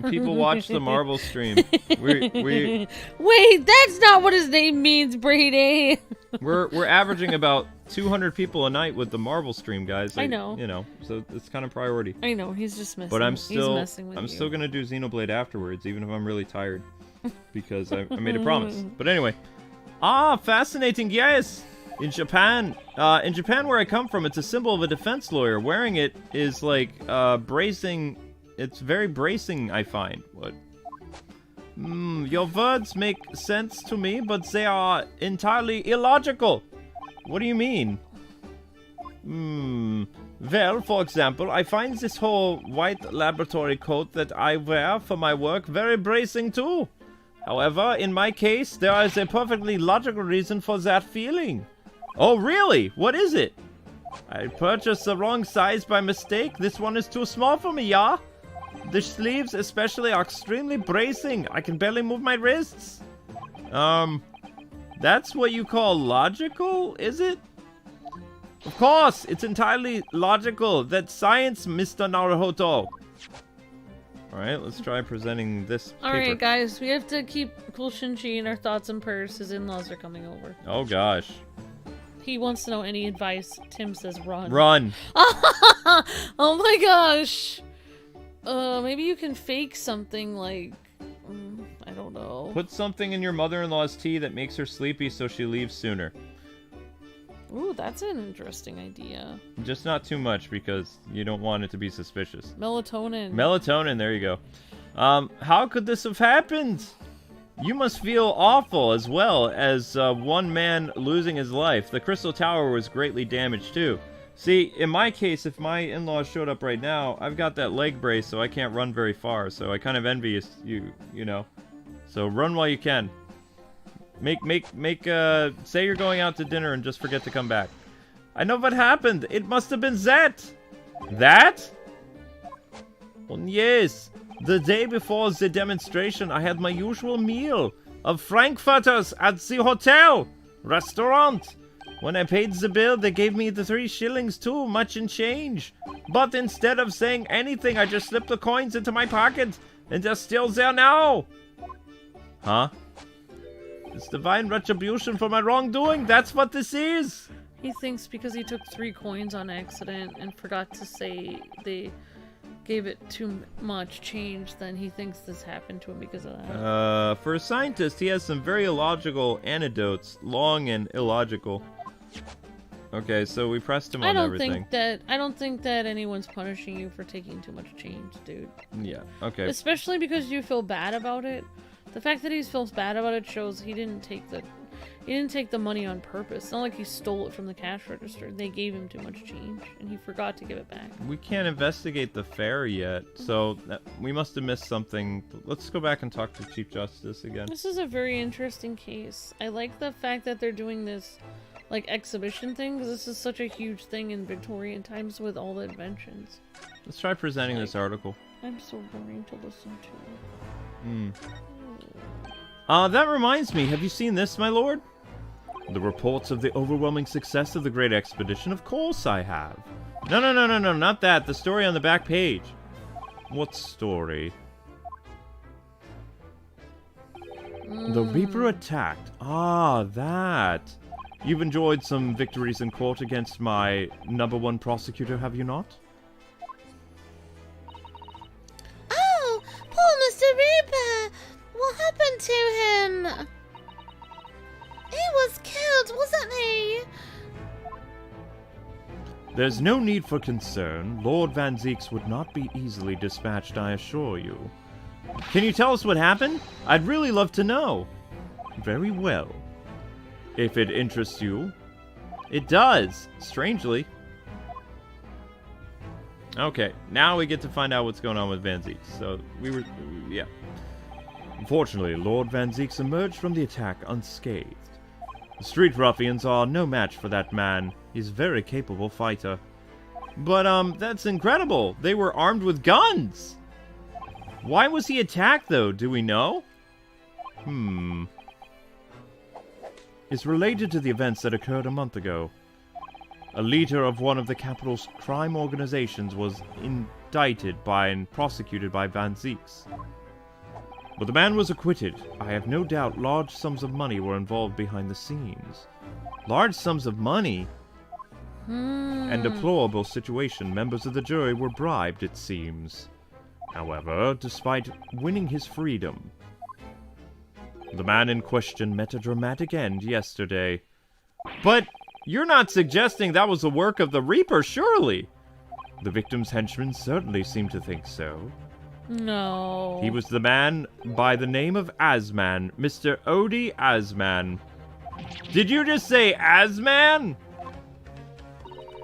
people watch the Marvel stream. We Wait, that's not what his name means, Brady. We're averaging about 200 people a night with the Marvel stream, guys. I know. You know, so it's kind of priority. I know, he's just messing. But I'm he's messing with you. still gonna do Xenoblade afterwards, even if I'm really tired, because I made a promise. But anyway, fascinating. Yes, in Japan where I come from, it's a symbol of a defense lawyer. Wearing it is like bracing. It's very bracing, I find. What? Your words make sense to me, but they are entirely illogical. What do you mean? Well, for example, I find this whole white laboratory coat that I wear for my work very bracing too. However, in my case, there is a perfectly logical reason for that feeling. Oh, really? What is it? I purchased the wrong size by mistake. This one is too small for me, yeah? The sleeves especially are extremely bracing. I can barely move my wrists. That's what you call logical, is it? Of course, it's entirely logical. That's science, Mr. Naruhodou. Alright, let's try presenting this paper. Alright, guys, we have to keep cool Shinji in our thoughts and prayers. His in-laws are coming over. Oh, gosh. He wants to know any advice. Tim says run. Run. Oh my gosh. Maybe you can fake something like... I don't know. Put something in your mother-in-law's tea that makes her sleepy so she leaves sooner. Ooh, that's an interesting idea. Just not too much because you don't want it to be suspicious. Melatonin. Melatonin, there you go. How could this have happened? You must feel awful as well as one man losing his life. The Crystal Tower was greatly damaged too. See, in my case, if my in-laws showed up right now, I've got that leg brace so I can't run very far, so I kind of envy you know. So run while you can. Say you're going out to dinner and just forget to come back. I know what happened. It must have been that. That? Well, yes. The day before the demonstration, I had my usual meal of frankfurters at the hotel restaurant. When I paid the bill, they gave me the 3 shillings too, much in change. But instead of saying anything, I just slipped the coins into my pocket, and they're still there now. Huh? It's divine retribution for my wrongdoing. That's what this is. He thinks because he took 3 coins on accident and forgot to say they gave it too much change, then he thinks this happened to him because of that. For a scientist, he has some very illogical anecdotes, long and illogical. Okay, so we pressed him on everything. I don't think that anyone's punishing you for taking too much change, dude. Yeah, okay. Especially because you feel bad about it. The fact that he feels bad about it shows he didn't take the money on purpose. It's not like he stole it from the cash register. They gave him too much change, and he forgot to give it back. We can't investigate the fare yet, so we must have missed something. Let's go back and talk to Chief Justice again. This is a very interesting case. I like the fact that they're doing this like exhibition thing, because this is such a huge thing in Victorian times with all the inventions. Let's try presenting this article. I'm so boring to listen to. That reminds me, have you seen this, my lord? The reports of the overwhelming success of the great expedition? Of course I have. No, not that. The story on the back page. What story? The Reaper attacked. Ah, that. You've enjoyed some victories in court against my #1 prosecutor, have you not? Oh, poor Mr. Reaper! What happened to him? He was killed, wasn't he? There's no need for concern. Lord Van Zeeks would not be easily dispatched, I assure you. Can you tell us what happened? I'd really love to know. Very well. If it interests you. It does, strangely. Okay, now we get to find out what's going on with Van Zeeks. So, yeah. Unfortunately, Lord Van Zeeks emerged from the attack unscathed. The street ruffians are no match for that man. He's a very capable fighter. But, that's incredible. They were armed with guns! Why was he attacked, though? Do we know? It's related to the events that occurred a month ago. A leader of one of the capital's crime organizations was indicted by and prosecuted by Van Zeeks. But the man was acquitted. I have no doubt large sums of money were involved behind the scenes. Large sums of money? And deplorable situation. Members of the jury were bribed, it seems. However, despite winning his freedom, the man in question met a dramatic end yesterday. But you're not suggesting that was the work of the Reaper, surely? The victim's henchmen certainly seem to think so. No. He was the man by the name of Asman, Mr. Odie Asman. Did you just say Asman?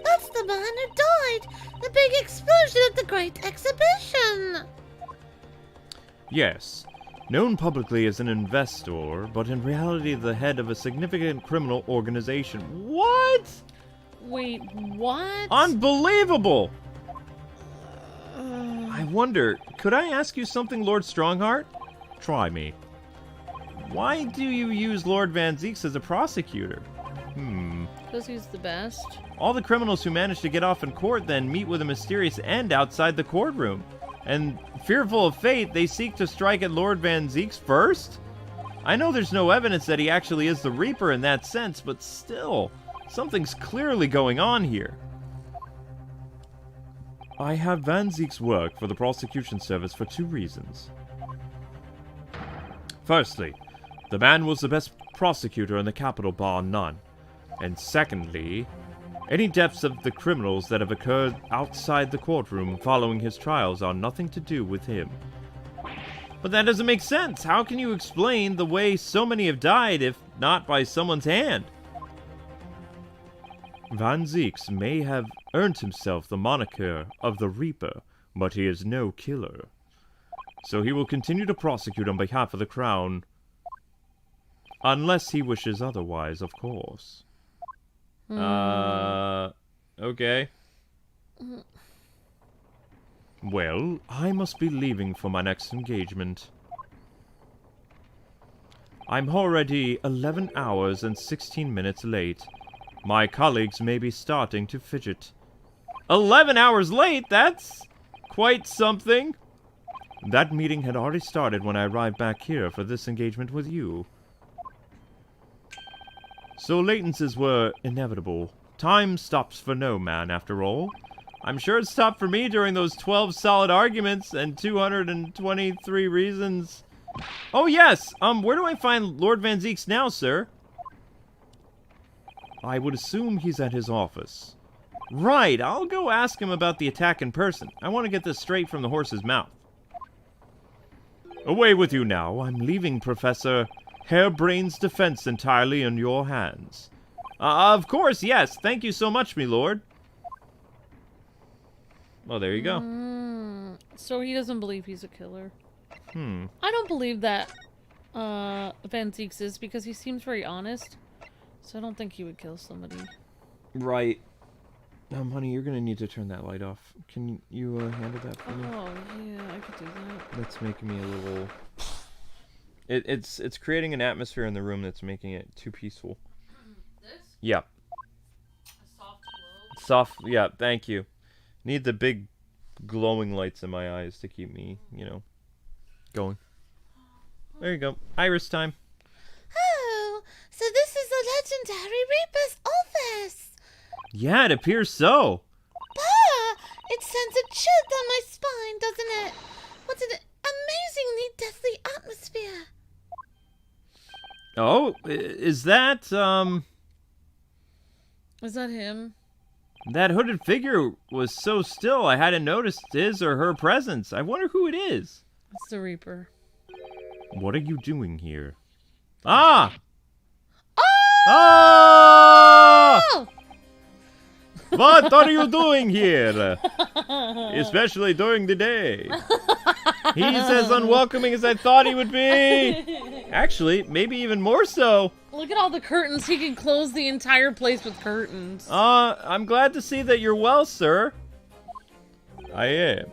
That's the man who died! The big explosion at the Great Exhibition! Yes. Known publicly as an investor, but in reality the head of a significant criminal organization. What? Wait, what? Unbelievable! I wonder, could I ask you something, Lord Strongheart? Try me. Why do you use Lord Van Zieks as a prosecutor? Because he's the best. All the criminals who manage to get off in court then meet with a mysterious end outside the courtroom. And, fearful of fate, they seek to strike at Lord Van Zieks first? I know there's no evidence that he actually is the Reaper in that sense, but still, something's clearly going on here. I have Van Zieks' work for the prosecution service for 2 reasons. Firstly, the man was the best prosecutor in the capital, bar none. And secondly, any deaths of the criminals that have occurred outside the courtroom following his trials are nothing to do with him. But that doesn't make sense. How can you explain the way so many have died if not by someone's hand? Van Zieks may have earned himself the moniker of the Reaper, but he is no killer. So he will continue to prosecute on behalf of the Crown. Unless he wishes otherwise, of course. Okay. Well, I must be leaving for my next engagement. I'm already 11 hours and 16 minutes late. My colleagues may be starting to fidget. 11 hours late? That's quite something. That meeting had already started when I arrived back here for this engagement with you. So latencies were inevitable. Time stops for no man, after all. I'm sure it stopped for me during those 12 solid arguments and 223 reasons. Oh yes! Where do I find Lord Van Zieks now, sir? I would assume he's at his office. Right, I'll go ask him about the attack in person. I want to get this straight from the horse's mouth. Away with you now. I'm leaving Professor Hairbrain's defense entirely in your hands. Of course, yes. Thank you so much, me lord. Well, there you go. So he doesn't believe he's a killer. I don't believe that Van Zieks is because he seems very honest. So I don't think he would kill somebody. Right. Honey, you're gonna need to turn that light off. Can you handle that for me? Oh, yeah, I could do that. That's making me a little... It's creating an atmosphere in the room that's making it too peaceful. This? Yeah. A soft glow? Soft, yeah, thank you. Need the big glowing lights in my eyes to keep me, you know, going. There you go. Iris time. Oh, so this is the legendary Reaper's office. Yeah, it appears so. Bah! It sends a chill down my spine, doesn't it? What an amazingly deathly atmosphere. Oh, is that, Is that him? That hooded figure was so still I hadn't noticed his or her presence. I wonder who it is. It's the Reaper. What are you doing here? Ah! Oh! Ah! What are you doing here? Especially during the day. He's as unwelcoming as I thought he would be. Actually, maybe even more so. Look at all the curtains. He can close the entire place with curtains. I'm glad to see that you're well, sir. I am.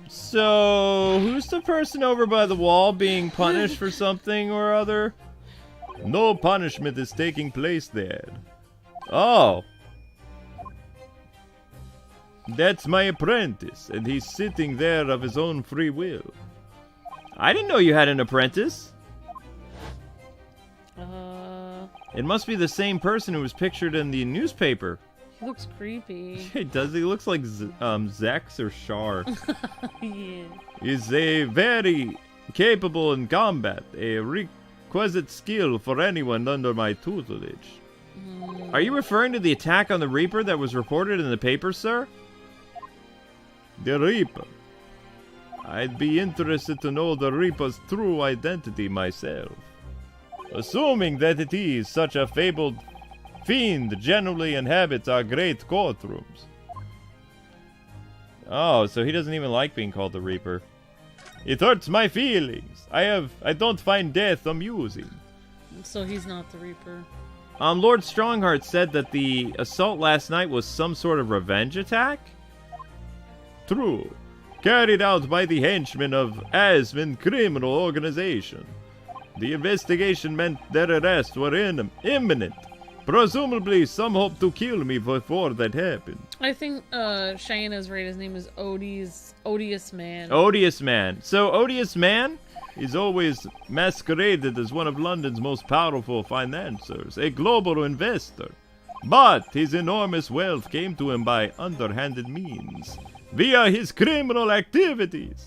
So, who's the person over by the wall being punished for something or other? No punishment is taking place there. Oh. That's my apprentice, and he's sitting there of his own free will. I didn't know you had an apprentice. It must be the same person who was pictured in the newspaper. He looks creepy. He does. He looks like Zex or Char. Yeah. He's a very capable in combat, a requisite skill for anyone under my tutelage. Are you referring to the attack on the Reaper that was reported in the paper, sir? The Reaper. I'd be interested to know the Reaper's true identity myself. Assuming that it is such a fabled fiend generally inhabits our great courtrooms. Oh, so he doesn't even like being called the Reaper. It hurts my feelings. I don't find death amusing. So he's not the Reaper. Lord Strongheart said that the assault last night was some sort of revenge attack? True. Carried out by the henchmen of Asmin criminal organization. The investigation meant their arrests were imminent. Presumably, some hope to kill me before that happened. I think Cheyenne's right. His name is Odious Man. Odious Man. So, Odious Man is always masqueraded as one of London's most powerful financiers, a global investor. But his enormous wealth came to him by underhanded means, via his criminal activities.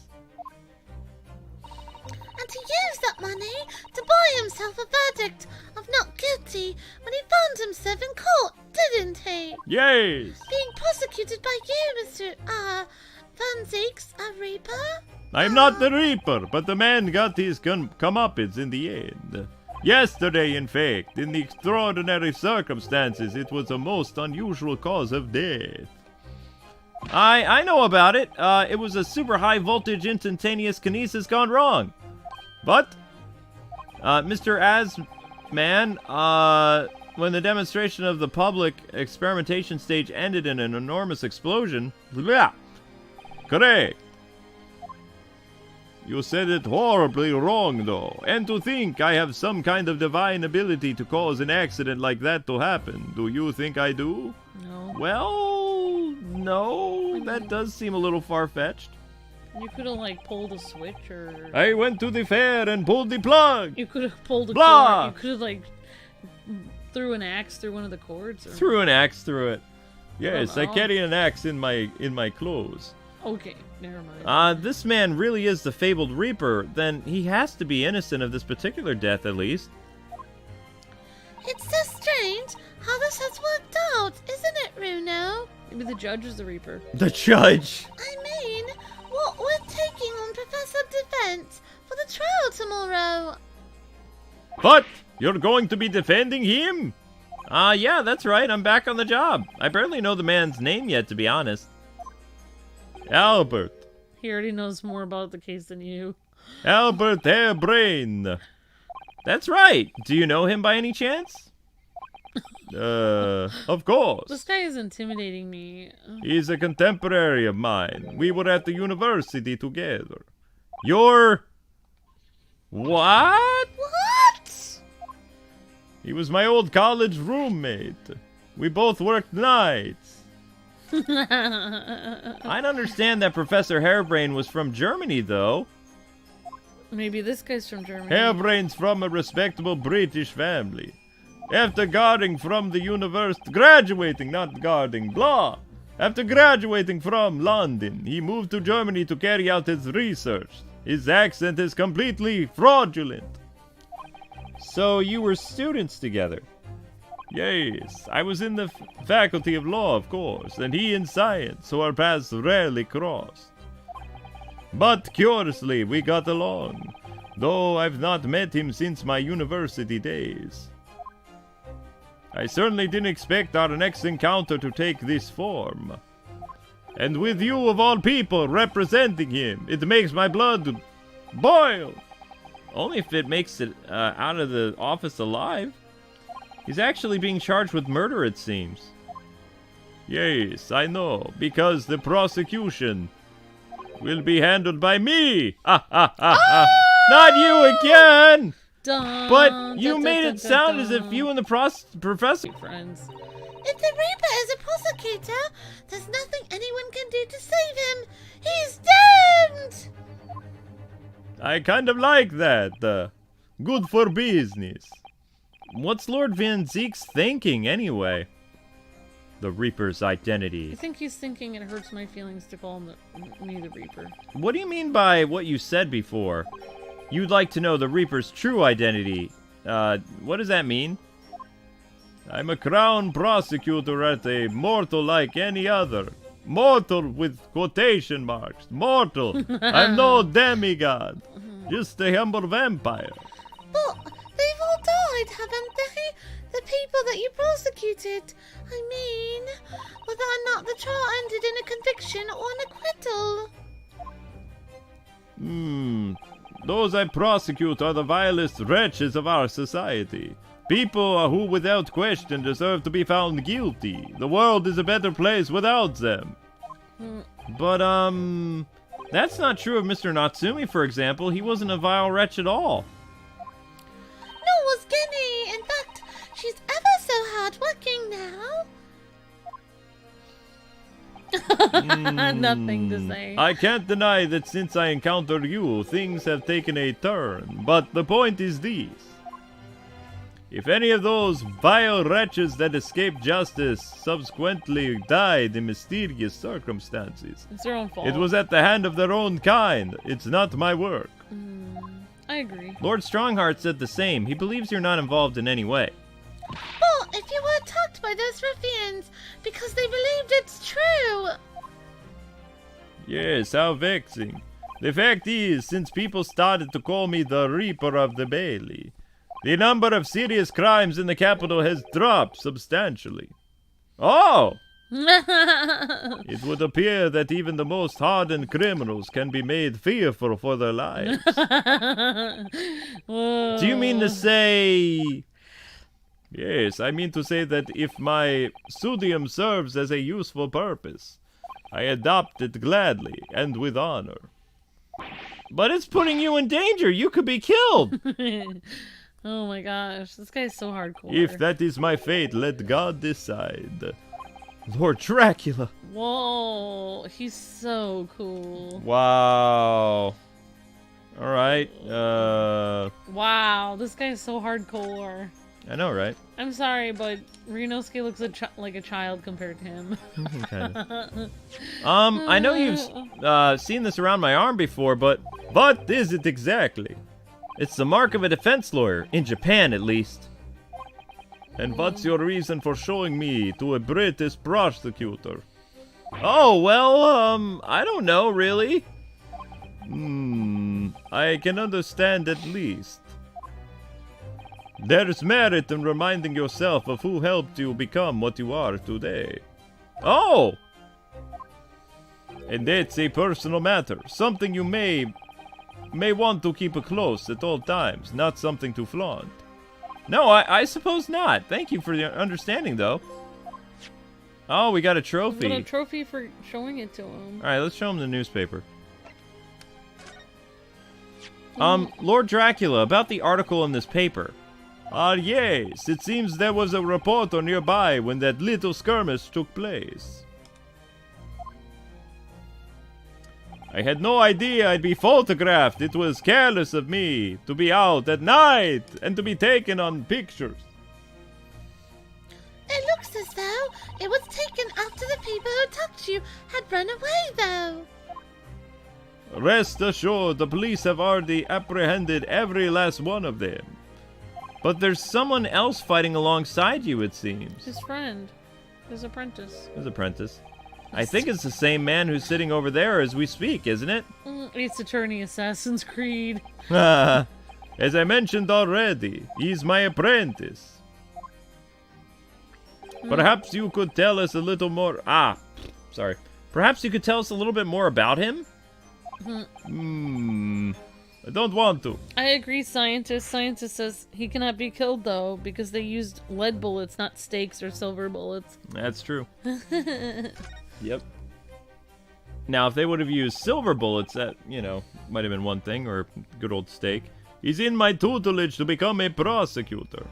And he used that money to buy himself a verdict of not guilty when he found himself in court, didn't he? Yes! Being prosecuted by you, Mr. Van Zeek's a Reaper? I'm not the Reaper, but the man got his comeuppance in the end. Yesterday, in fact, in the extraordinary circumstances, it was a most unusual cause of death. I know about it. It was a super high voltage instantaneous kinesis gone wrong. But, Mr. Asman, when the demonstration of the public experimentation stage ended in an enormous explosion... Blah! Correct. You said it horribly wrong, though. And to think I have some kind of divine ability to cause an accident like that to happen. Do you think I do? No. Well, no. That does seem a little far-fetched. You could have, like, pulled a switch or... I went to the fair and pulled the plug! You could have pulled a Blah! cord. You could have, like, threw an axe through one of the cords. Or... Threw an axe through it. Yes, I know. carry an axe in my clothes. Okay, never mind. This man really is the fabled Reaper. Then he has to be innocent of this particular death, at least. It's so strange how this has worked out, isn't it, Runo? Maybe the judge is the Reaper. The judge! I mean, what we're taking on Professor Defense for the trial tomorrow. But you're going to be defending him? Yeah, that's right. I'm back on the job. I barely know the man's name yet, to be honest. Albert. He already knows more about the case than you. Albert Hairbrain. That's right. Do you know him by any chance? Of course. This guy is intimidating me. He's a contemporary of mine. We were at the university together. You're... What? What? He was my old college roommate. We both worked nights. I'd understand that Professor Hairbrain was from Germany, though. Maybe this guy's from Germany. Hairbrain's from a respectable British family. After graduating from the university, After graduating from London, he moved to Germany to carry out his research. His accent is completely fraudulent. So you were students together? Yes, I was in the faculty of law, of course, and he in science, so our paths rarely crossed. But curiously, we got along, though I've not met him since my university days. I certainly didn't expect our next encounter to take this form. And with you, of all people, representing him, it makes my blood boil. Only if it makes it out of the office alive. He's actually being charged with murder, it seems. Yes, I know, because the prosecution will be handled by me. Ha ha ha ha. Not you again. Dun, But you dun, made dun, it sound dun, as if you and the professor... friends. If the Reaper is a prosecutor, there's nothing anyone can do to save him. He's doomed! I kind of like that. Good for business. What's Lord Van Zeek's thinking, anyway? The Reaper's identity. I think he's thinking it hurts my feelings to call me the Reaper. What do you mean by what you said before? You'd like to know the Reaper's true identity. What does that mean? I'm a crown prosecutor at a mortal like any other. Mortal with quotation marks. Mortal. I'm no demigod. Just a humble vampire. But they've all died, haven't they? The people that you prosecuted. I mean, whether or not the trial ended in a conviction or an acquittal. Those I prosecute are the vilest wretches of our society. People who without question deserve to be found guilty. The world is a better place without them. But, that's not true of Mr. Natsumi, for example. He wasn't a vile wretch at all. No was Genny. In fact, she's ever so hard-working now. Nothing to say. I can't deny that since I encountered you, things have taken a turn. But the point is this. If any of those vile wretches that escaped justice subsequently died in mysterious circumstances, It's their own fault. it was at the hand of their own kind. It's not my work. I agree. Lord Strongheart said the same. He believes you're not involved in any way. But if you were attacked by those ruffians because they believed it's true. Yes, how vexing. The fact is, since people started to call me the Reaper of the Bailey, the number of serious crimes in the capital has dropped substantially. Oh! It would appear that even the most hardened criminals can be made fearful for their lives. Do you mean to say... Yes, I mean to say that if my pseudium serves as a useful purpose, I adopt it gladly and with honor. But it's putting you in danger. You could be killed. Oh my gosh, this guy's so hardcore. If that is my fate, let God decide. Lord Dracula. Whoa, he's so cool. Wow. All right. Wow, this guy's so hardcore. I know, right? I'm sorry, but Ryunosuke looks like a child compared to him. Kinda. I know you've seen this around my arm before, but what is it exactly? It's the mark of a defense lawyer, in Japan at least. And what's your reason for showing me to a British prosecutor? Oh, well, I don't know, really. I can understand at least. There's merit in reminding yourself of who helped you become what you are today. Oh! And that's a personal matter, something you may want to keep close at all times, not something to flaunt. No, I suppose not. Thank you for your understanding, though. Oh, we got a trophy. Got a trophy for showing it to him. Alright, let's show him the newspaper. Lord Dracula, about the article in this paper. Yes, it seems there was a reporter nearby when that little skirmish took place. I had no idea I'd be photographed. It was careless of me to be out at night and to be taken on pictures. It looks as though it was taken after the people who attacked you had run away, though. Rest assured, the police have already apprehended every last one of them. But there's someone else fighting alongside you, it seems. His friend. His apprentice. His apprentice. I think it's the same man who's sitting over there as we speak, isn't it? Ace Attorney Assassin's Creed. As I mentioned already, he's my apprentice. Perhaps you could tell us a little more... sorry. Perhaps you could tell us a little bit more about him? I don't want to. I agree, Scientist. Scientist says he cannot be killed, though, because they used lead bullets, not stakes or silver bullets. That's true. Yep. Now, if they would have used silver bullets, that, might have been one thing, or good old stake. He's in my tutelage to become a prosecutor.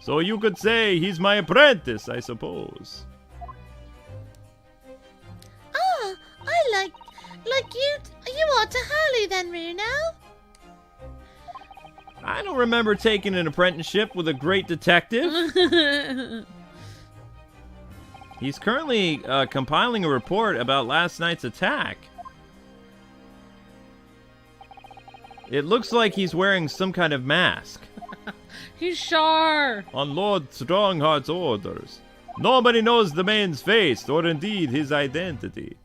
So you could say he's my apprentice, I suppose. Ah, I like you are to Hurley then, Runo. I don't remember taking an apprenticeship with a great detective. He's currently compiling a report about last night's attack. It looks like he's wearing some kind of mask. He's Char! On Lord Strongheart's orders. Nobody knows the man's face, or indeed his identity.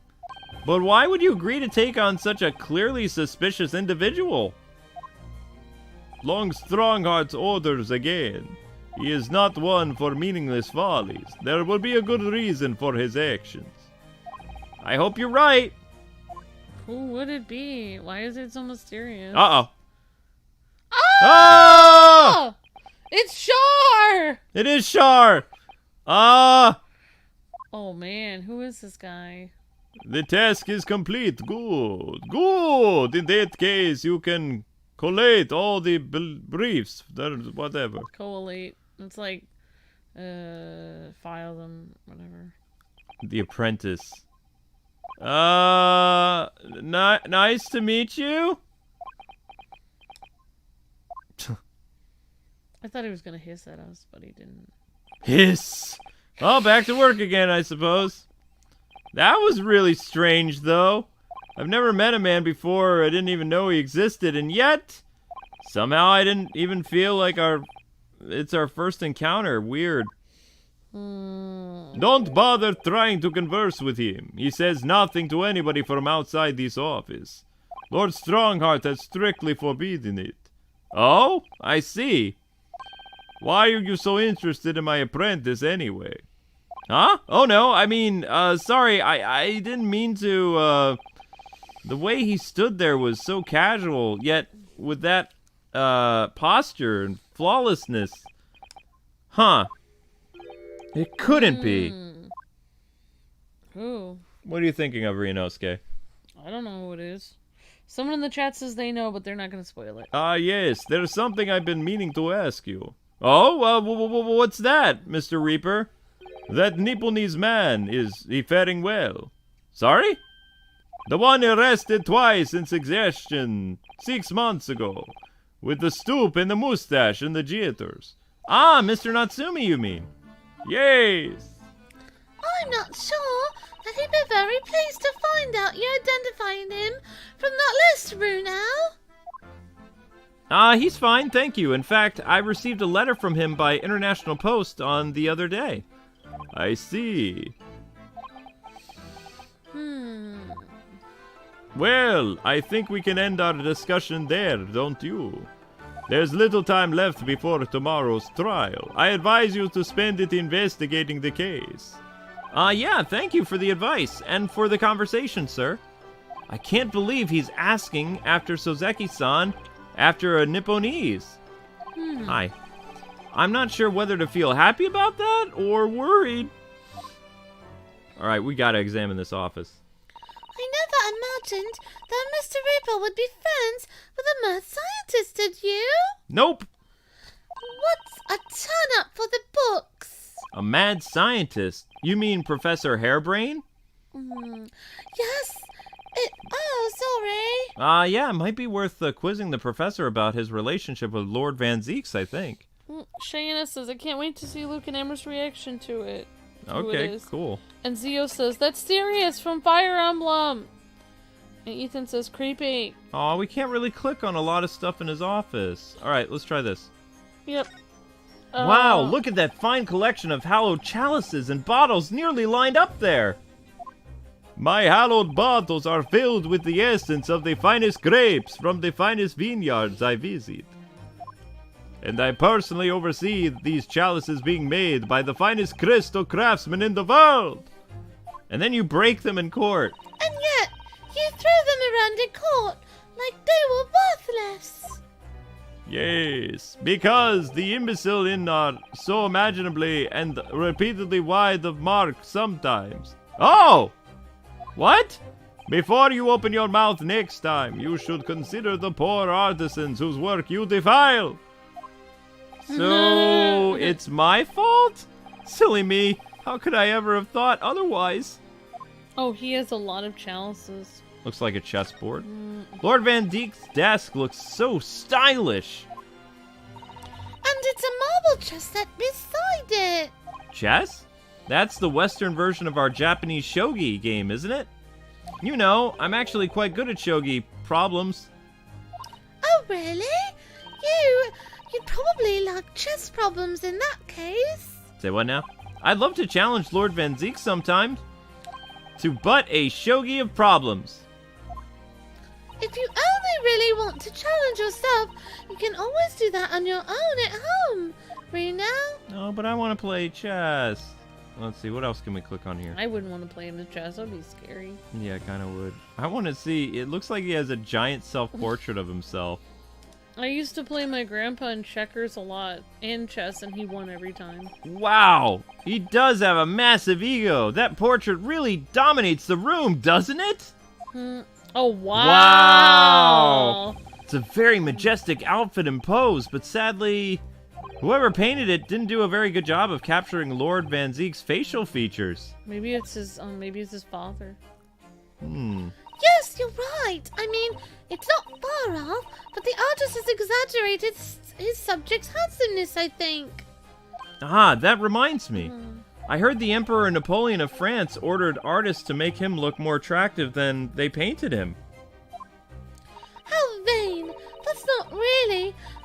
But why would you agree to take on such a clearly suspicious individual? Long Strongheart's orders again. He is not one for meaningless follies. There will be a good reason for his actions. I hope you're right. Who would it be? Why is it so mysterious? Uh-oh. Ah! It's Char! It is Char! Ah! Oh man, who is this guy? The task is complete. Good. Good. In that case, you can collate all the briefs. Whatever. Collate. It's like, file them, whatever. The apprentice. Nice to meet you. I thought he was gonna hiss at us, but he didn't. Hiss. Oh, back to work again, I suppose. That was really strange, though. I've never met a man before. I didn't even know he existed, and yet somehow I didn't even feel like it's our first encounter. Weird. Don't bother trying to converse with him. He says nothing to anybody from outside this office. Lord Strongheart has strictly forbidden it. Oh, I see. Why are you so interested in my apprentice anyway? Huh? Oh no, I mean, sorry, I didn't mean to, the way he stood there was so casual, yet with that, posture and flawlessness. Huh. It couldn't be. Ooh. What are you thinking of, Ryunosuke? I don't know who it is. Someone in the chat says they know, but they're not gonna spoil it. Yes, there's something I've been meaning to ask you. Oh, what's that, Mr. Reaper? That Nipponese man, is he faring well? Sorry? The one arrested twice in suggestion 6 months ago, with the stoop and the mustache and the jitters. Ah, Mr. Natsumi, you mean? Yes. I'm not sure, but he'd be very pleased to find out you're identifying him from that list, Bruno. He's fine, thank you. In fact, I received a letter from him by international post on the other day. I see. Well, I think we can end our discussion there, don't you? There's little time left before tomorrow's trial. I advise you to spend it investigating the case. Yeah, thank you for the advice and for the conversation, sir. I can't believe he's asking after Soseki-san after a Nipponese. I'm not sure whether to feel happy about that or worried. Alright, we gotta examine this office. I never imagined that Mr. Reaper would be friends with a mad scientist, did you? Nope. What's a turn-up for the books? A mad scientist? You mean Professor Hairbrain? Yes. Oh, sorry. Yeah, it might be worth quizzing the professor about his relationship with Lord Van Zeeks, I think. Shayna says, I can't wait to see Luke and Emma's reaction to it. Okay, cool. And Zio says, that's Sirius from Fire Emblem. And Ethan says, creepy. Aw, we can't really click on a lot of stuff in his office. Alright, let's try this. Yep. Wow, look at that fine collection of hallowed chalices and bottles nearly lined up there. My hallowed bottles are filled with the essence of the finest grapes from the finest vineyards I visit. And I personally oversee these chalices being made by the finest crystal craftsmen in the world. And then you break them in court. And yet, you throw them around in court like they were worthless. Yes, because the imbecile in are so imaginably and repeatedly wide of mark sometimes. Oh! What? Before you open your mouth next time, you should consider the poor artisans whose work you defile. So, it's my fault? Silly me. How could I ever have thought otherwise? Oh, he has a lot of chalices. Looks like a chessboard. Lord Van Deek's desk looks so stylish. And it's a marble chest set beside it. Chess? That's the Western version of our Japanese shogi game, isn't it? You know, I'm actually quite good at shogi problems. Oh, really? You'd probably like chess problems in that case. Say what now? I'd love to challenge Lord Van Zeek sometime to butt a shogi of problems. If you only really want to challenge yourself, you can always do that on your own at home, Reno. No, but I want to play chess. Let's see, what else can we click on here? I wouldn't want to play him in chess. That'd be scary. Yeah, I kind of would. I want to see. It looks like he has a giant self-portrait of himself. I used to play my grandpa in checkers a lot, and chess, and he won every time. Wow, he does have a massive ego. That portrait really dominates the room, doesn't it? Oh, wow! It's a very majestic outfit and pose, but sadly, whoever painted it didn't do a very good job of capturing Lord Van Zeek's facial features. Maybe it's his father. Yes, you're right. I mean, it's not far off, but the artist has exaggerated his subject's handsomeness, I think. Ah, that reminds me. I heard the Emperor Napoleon of France ordered artists to make him look more attractive than they painted him. How vain.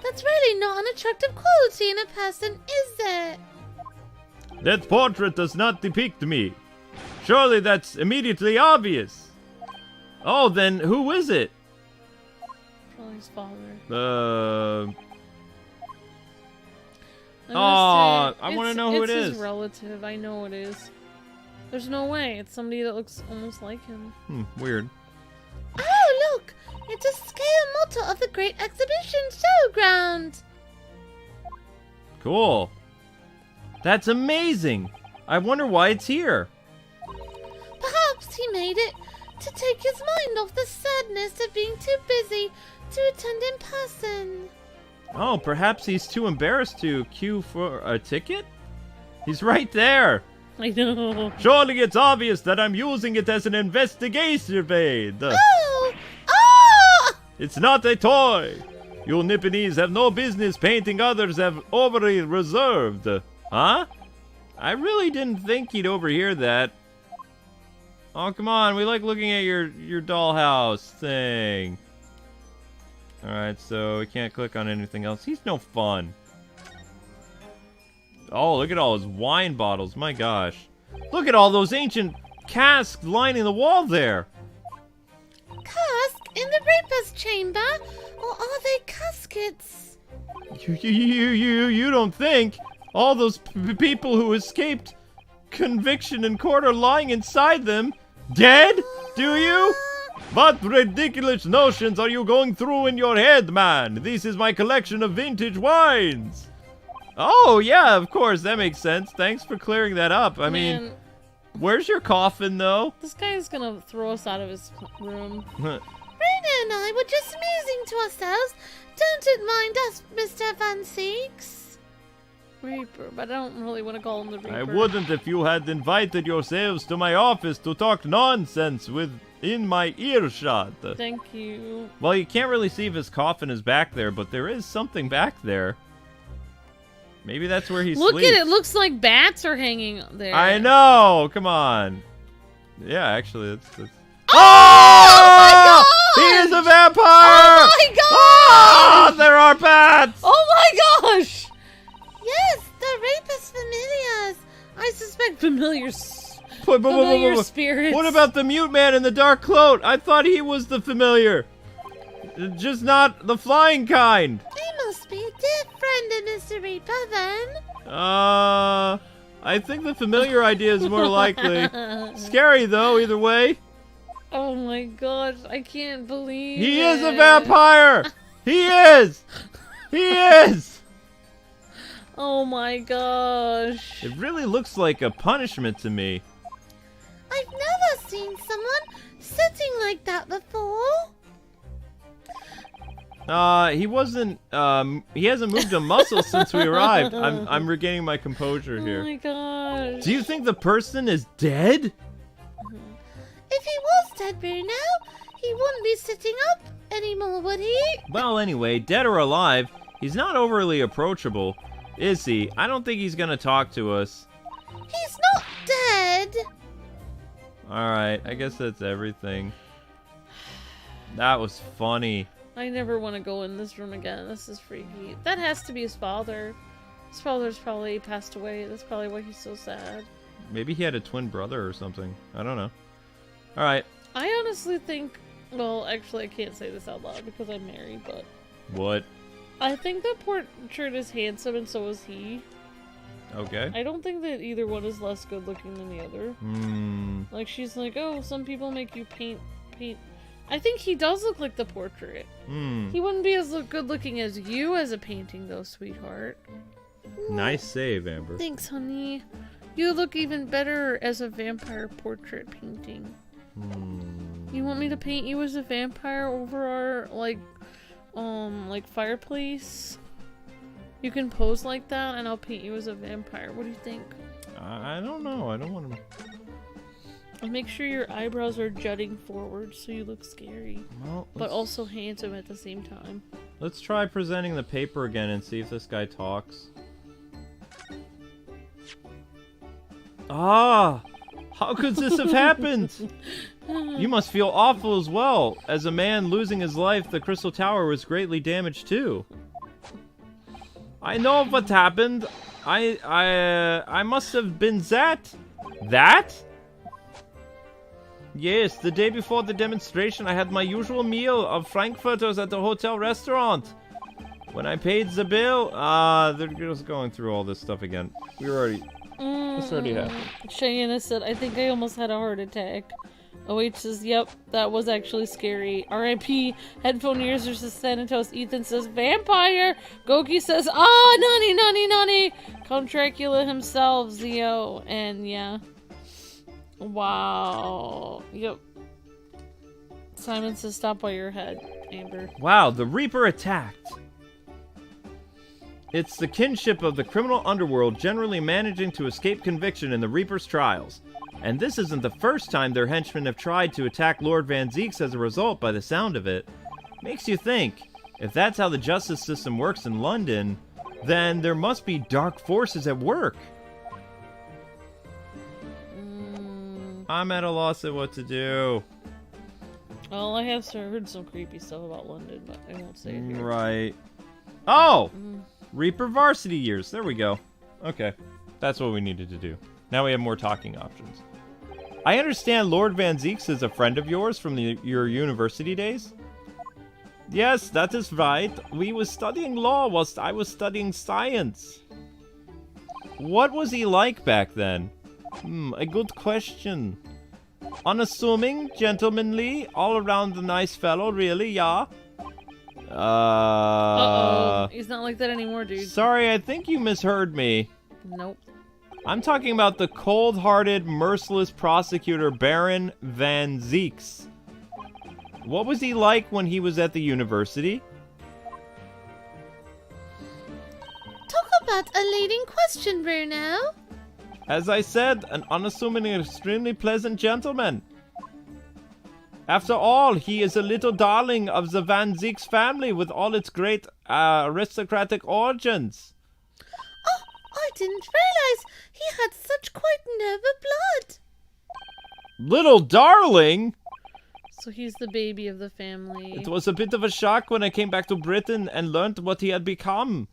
That's really not an attractive quality in a person, is it? That portrait does not depict me. Surely that's immediately obvious. Oh, then who is it? Probably his father. I want to know who it It's is. his relative. I know it is. There's no way. It's somebody that looks almost like him. Weird. Oh, look! It's a scale model of the Great Exhibition Showground! Cool. That's amazing. I wonder why it's here. Perhaps he made it to take his mind off the sadness of being too busy to attend in person. Oh, perhaps he's too embarrassed to queue for a ticket? He's right there. I know. Surely it's obvious that I'm using it as an investigation aid. Oh! Ah! It's not a toy. You Nipponese have no business painting others as overly reserved. Huh? I really didn't think he'd overhear that. Oh, come on. We like looking at your dollhouse thing. Alright, so we can't click on anything else. He's no fun. Oh, look at all his wine bottles. My gosh. Look at all those ancient casks lining the wall there. Cask in the Reaper's chamber? Or are they caskets? You don't think all those people who escaped conviction in court are lying inside them dead? Do you? What ridiculous notions are you going through in your head, man? This is my collection of vintage wines. Oh, yeah, of course. That makes sense. Thanks for clearing that up. I mean, where's your coffin, though? This guy is gonna throw us out of his room. Rena and I were just amusing to ourselves. Don't mind us, Mr. Van Zeeks. Reaper, but I don't really want to call him the Reaper. I wouldn't if you had invited yourselves to my office to talk nonsense within my earshot. Thank you. Well, you can't really see if his coffin is back there, but there is something back there. Maybe that's where he sleeps. Look at it. Looks like bats are hanging there. I know. Come on. Yeah, actually, that's... Oh my He gosh! is a vampire! Oh my gosh! Oh, there are bats! Oh my gosh! Yes, the Reaper's familiars. I suspect familiars. Wait, Familiar spirits. What about the mute man in the dark cloak? I thought he was the familiar. Just not the flying kind. He must be a dear friend of Mr. Reaper, then. I think the familiar idea is more likely. Scary, though, either way. Oh my gosh, I can't believe He it. is a vampire! He is! He is! Oh my gosh. It really looks like a punishment to me. I've never seen someone sitting like that before. He wasn't, he hasn't moved a muscle since we arrived. I'm regaining my composure Oh here. my gosh. Do you think the person is dead? If he was dead, Bruno, he wouldn't be sitting up anymore, would he? Well, anyway, dead or alive, he's not overly approachable, is he? I don't think he's gonna talk to us. He's not dead. Alright, I guess that's everything. That was funny. I never want to go in this room again. This is freaky. That has to be his father. His father's probably passed away. That's probably why he's so sad. Maybe he had a twin brother or something. I don't know. Alright. I honestly think... Well, actually, I can't say this out loud because I'm married, but... What? I think that portrait is handsome and so is he. Okay. I don't think that either one is less good looking than the other. Like, she's like, oh, some people make you paint I think he does look like the portrait. He wouldn't be as good looking as you as a painting, though, sweetheart. Nice save, Amber. Thanks, honey. You look even better as a vampire portrait painting. You want me to paint you as a vampire over our, like fireplace? You can pose like that, and I'll paint you as a vampire. What do you think? I don't know. I don't want to... I'll make sure your eyebrows are jutting forward so you look scary. Well, but also handsome at the same time. Let's try presenting the paper again and see if this guy talks. Ah! How could this have happened? You must feel awful as well. As a man losing his life, the Crystal Tower was greatly damaged too. I know what happened. I must have been that. That? Yes, the day before the demonstration, I had my usual meal of frankfurters at the hotel restaurant. When I paid the bill, they're just going through all this stuff again. We were already... This already happened. Cheyenne said, I think I almost had a heart attack. OH says, yep, that was actually scary. RIP, headphone ears versus Thanatos. Ethan says, vampire. Goki says, nani. Count Dracula himself, Zio. And yeah. Wow. Yep. Simon says, stop by your head, Amber. Wow, the Reaper attacked. It's the kinship of the criminal underworld generally managing to escape conviction in the Reaper's trials. And this isn't the first time their henchmen have tried to attack Lord Van Zieks as a result, by the sound of it. Makes you think, if that's how the justice system works in London, then there must be dark forces at work. I'm at a loss at what to do. Well, I have heard some creepy stuff about London, but I won't say it here. Right. Oh! Reaper varsity years. There we go. Okay. That's what we needed to do. Now we have more talking options. I understand Lord Van Zieks is a friend of yours from your university days? Yes, that is right. We was studying law whilst I was studying science. What was he like back then? A good question. Unassuming, gentlemanly, all around a nice fellow, really, yeah? Uh-oh. He's not like that anymore, dude. Sorry, I think you misheard me. Nope. I'm talking about the cold-hearted, merciless prosecutor Baron Van Zieks. What was he like when he was at the university? Talk about a leading question, Bruno. As I said, an unassuming and extremely pleasant gentleman. After all, he is a little darling of the Van Zieks family with all its great aristocratic origins. Oh, I didn't realize he had such quite noble blood. Little darling? So he's the baby of the family. It was a bit of a shock when I came back to Britain and learned what he had become.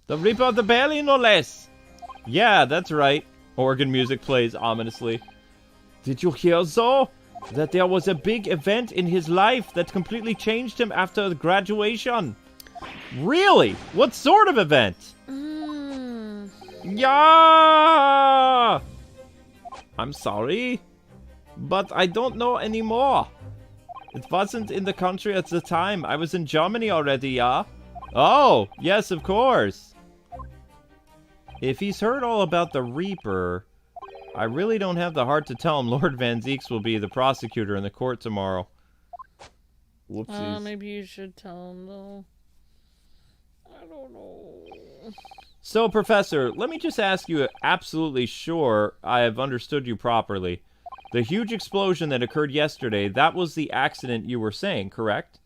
The Reaper of the Belly, no less. Yeah, that's right. Organ music plays ominously. Did you hear, though? That there was a big event in his life that completely changed him after graduation. Really? What sort of event? Yeah! I'm sorry, but I don't know anymore. It wasn't in the country at the time. I was in Germany already, yeah? Oh, yes, of course. If he's heard all about the Reaper, I really don't have the heart to tell him Lord Van Zieks will be the prosecutor in the court tomorrow. Whoopsies. Maybe you should tell him, though. I don't know. So, Professor, let me just ask you absolutely sure I have understood you properly. The huge explosion that occurred yesterday, that was the accident you were saying, correct?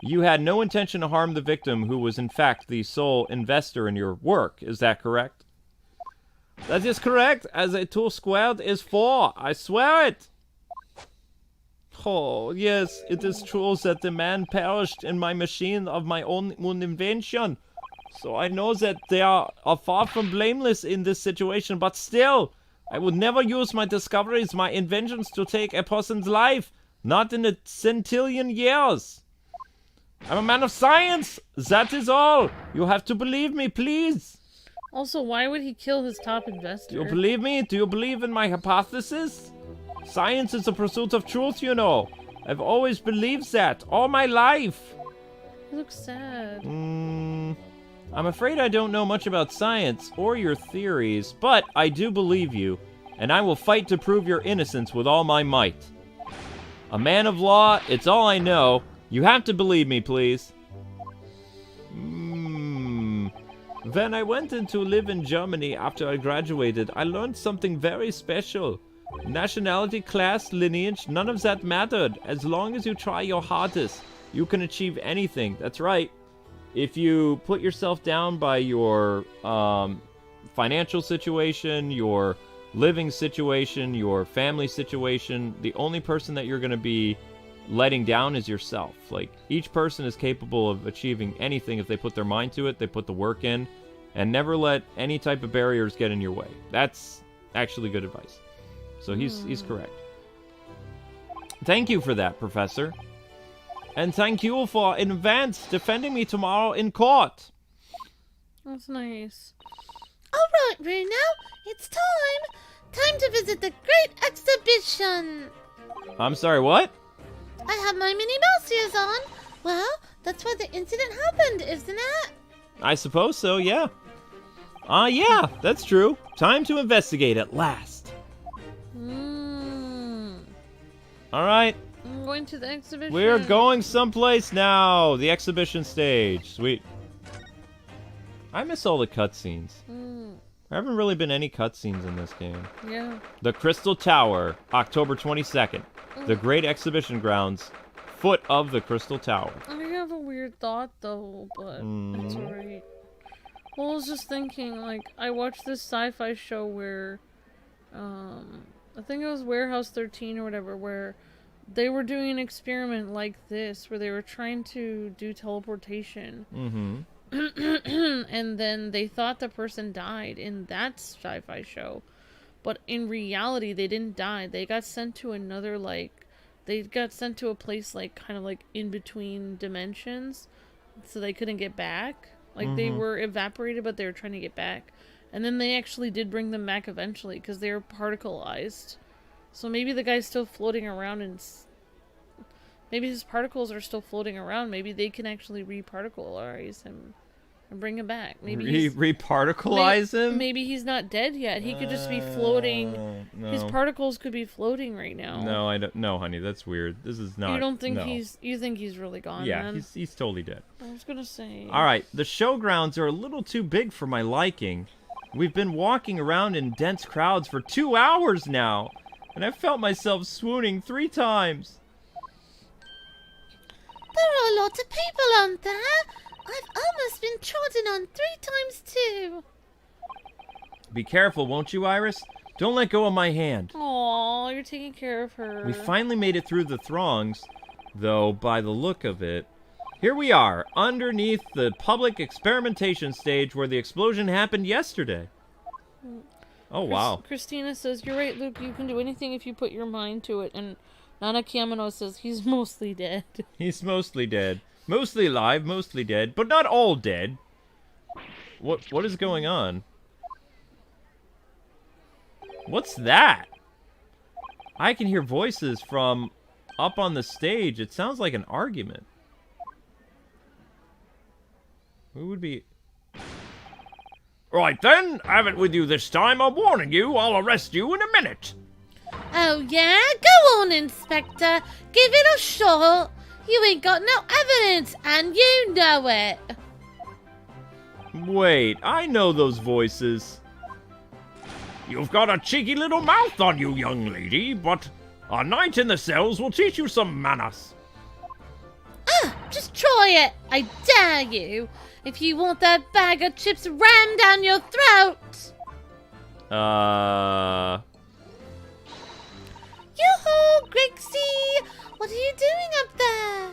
You had no intention to harm the victim who was in fact the sole investor in your work, is that correct? That is correct, as a 2 squared is 4, I swear it! Oh, yes, it is true that the man perished in my machine of my own invention. So I know that they are far from blameless in this situation, but still, I would never use my discoveries, my inventions to take a person's life. Not in a centillion years. I'm a man of science, that is all. You have to believe me, please. Also, why would he kill his top investor? Do you believe me? Do you believe in my hypothesis? Science is the pursuit of truth, you know. I've always believed that, all my life. You look sad. I'm afraid I don't know much about science or your theories, but I do believe you, and I will fight to prove your innocence with all my might. A man of law, it's all I know. You have to believe me, please. When I went to live in Germany after I graduated, I learned something very special. Nationality, class, lineage, none of that mattered. As long as you try your hardest, you can achieve anything. That's right. If you put yourself down by your financial situation, your living situation, your family situation, the only person that you're going to be letting down is yourself. Like, each person is capable of achieving anything if they put their mind to it, they put the work in, and never let any type of barriers get in your way. That's actually good advice. So he's correct. Thank you for that, Professor. And thank you for, in advance, defending me tomorrow in court. That's nice. Alright, Bruno, it's time! Time to visit the Great Exhibition! I'm sorry, what? I have my Minnie Mouse ears on. Well, that's where the incident happened, isn't it? I suppose so, yeah. Yeah, that's true. Time to investigate at last. Alright. I'm going to the exhibition. We're going someplace now. The exhibition stage. Sweet. I miss all the cutscenes. There haven't really been any cutscenes in this game. Yeah. The Crystal Tower, October 22nd. The Great Exhibition Grounds, foot of the Crystal Tower. I have a weird thought, though, but it's alright. Well, I was just thinking, like, I watched this sci-fi show where, I think it was Warehouse 13 or whatever, where they were doing an experiment like this, where they were trying to do teleportation. And then they thought the person died in that sci-fi show. But in reality, they didn't die. They got sent to another, like, they got sent to a place, like, kind of like in between dimensions. So they couldn't get back. Like, they were evaporated, but they were trying to get back. And then they actually did bring them back eventually, because they were particleized. So maybe the guy's still floating around and... maybe his particles are still floating around. Maybe they can actually reparticleize him and bring him back. Maybe reparticleize him? Maybe he's not dead yet. He could just be floating. No. His particles could be floating right now. No, I don't. No, honey, that's weird. This is not. You don't think no. you think he's really gone? Yeah, then? he's totally dead. I was gonna say. All right, the showgrounds are a little too big for my liking. We've been walking around in dense crowds for 2 hours now, and I felt myself swooning 3 times. There are a lot of people, aren't there? I've almost been trodden on 3 times too. Be careful, won't you, Iris? Don't let go of my hand. Aw, you're taking care of her. We finally made it through the throngs, though by the look of it. Here we are, underneath the public experimentation stage where the explosion happened yesterday. Oh, wow. Christina says, you're right, Luke, you can do anything if you put your mind to it. And Nana Kiamano says, he's mostly dead. He's mostly dead. Mostly alive, mostly dead, but not all dead. What is going on? What's that? I can hear voices from up on the stage. It sounds like an argument. Who would be... Right then, have it with you this time. I'm warning you, I'll arrest you in a minute. Oh yeah? Go on, Inspector. Give it a shot. You ain't got no evidence, and you know it. Wait, I know those voices. You've got a cheeky little mouth on you, young lady, but a night in the cells will teach you some manners. Just try it. I dare you. If you want that bag of chips rammed down your throat. Yoo-hoo, Grixie! What are you doing up there?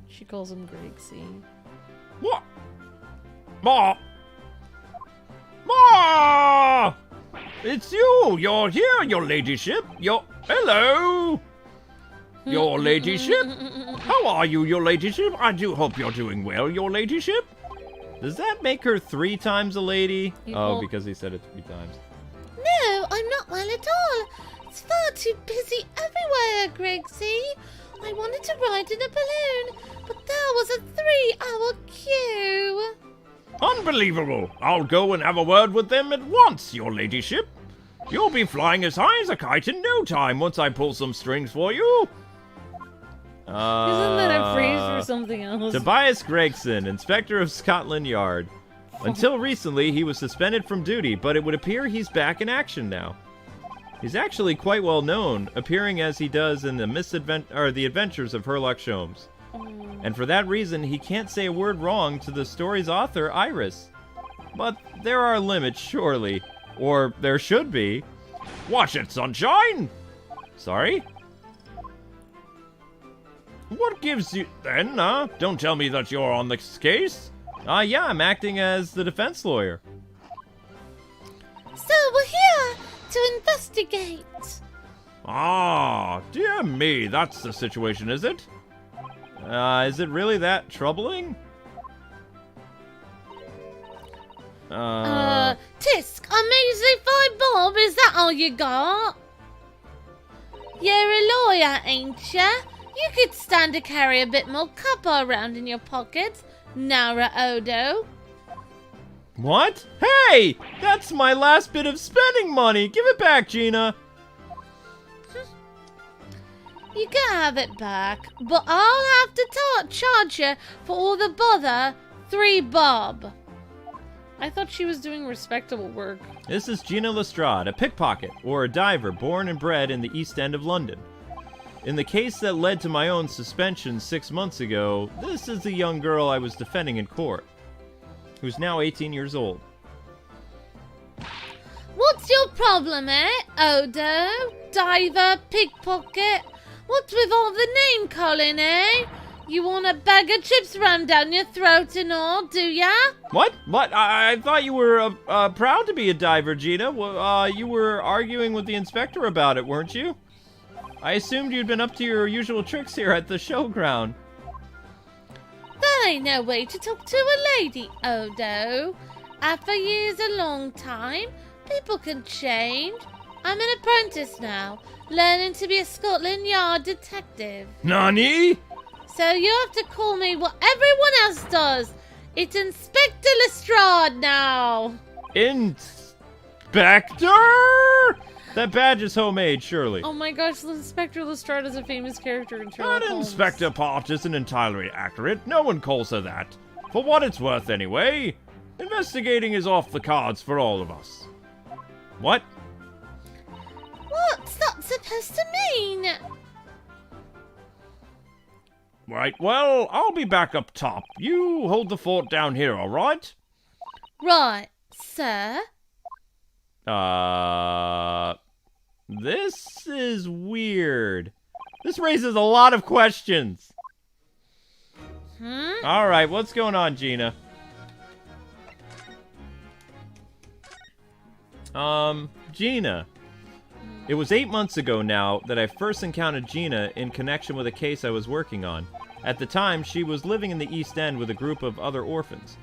She calls him Grixie. What? Ma! Ma! It's you! You're here, your ladyship! Hello! Your ladyship? How are you, your ladyship? I do hope you're doing well, your ladyship. Does that make her 3 times a lady? Oh, because he said it 3 times. No, I'm not well at all. It's far too busy everywhere, Griggsy. I wanted to ride in a balloon, but there was a 3-hour queue. Unbelievable! I'll go and have a word with them at once, your ladyship. You'll be flying as high as a kite in no time once I pull some strings for you. Isn't that a phrase for something else? Tobias Gregson, Inspector of Scotland Yard. Until recently, he was suspended from duty, but it would appear he's back in action now. He's actually quite well known, appearing as he does in the Adventures of Sherlock Holmes. And for that reason, he can't say a word wrong to the story's author, Iris. But there are limits, surely. Or there should be. Watch it, sunshine! Sorry? What gives you... then, Don't tell me that you're on this case. Yeah, I'm acting as the defense lawyer. So we're here to investigate. Ah, dear me, that's the situation, is it? Is it really that troubling? Tisk, a measly 5 bob, is that all you got? You're a lawyer, ain't ya? You could stand to carry a bit more copper around in your pockets, Naruhodou. What? Hey! That's my last bit of spending money! Give it back, Gina! You can have it back, but I'll have to charge you for all the bother 3 bob. I thought she was doing respectable work. This is Gina Lestrade, a pickpocket, or a diver born and bred in the East End of London. In the case that led to my own suspension 6 months ago, this is the young girl I was defending in court, who's now 18 years old. What's your problem, Odo? Diver, pickpocket? What's with all the name calling, You want a bag of chips rammed down your throat and all, do ya? What? What? I thought you were proud to be a diver, Gina. You were arguing with the inspector about it, weren't you? I assumed you'd been up to your usual tricks here at the showground. That ain't no way to talk to a lady, Odo. After years a long time, people can change. I'm an apprentice now, learning to be a Scotland Yard detective. Nani? So you have to call me what everyone else does. It's Inspector Lestrade now. Inspector? That badge is homemade, surely. Oh my gosh, Inspector Lestrade is a famous character in Sherlock That Holmes. Inspector part isn't entirely accurate. No one calls her that. For what it's worth, anyway. Investigating is off the cards for all of us. What? What's that supposed to mean? Right, well, I'll be back up top. You hold the fort down here, all right? Right, sir. This is weird. This raises a lot of questions. All right, what's going on, Gina? Gina. It was 8 months ago now that I first encountered Gina in connection with a case I was working on. At the time, she was living in the East End with a group of other orphans.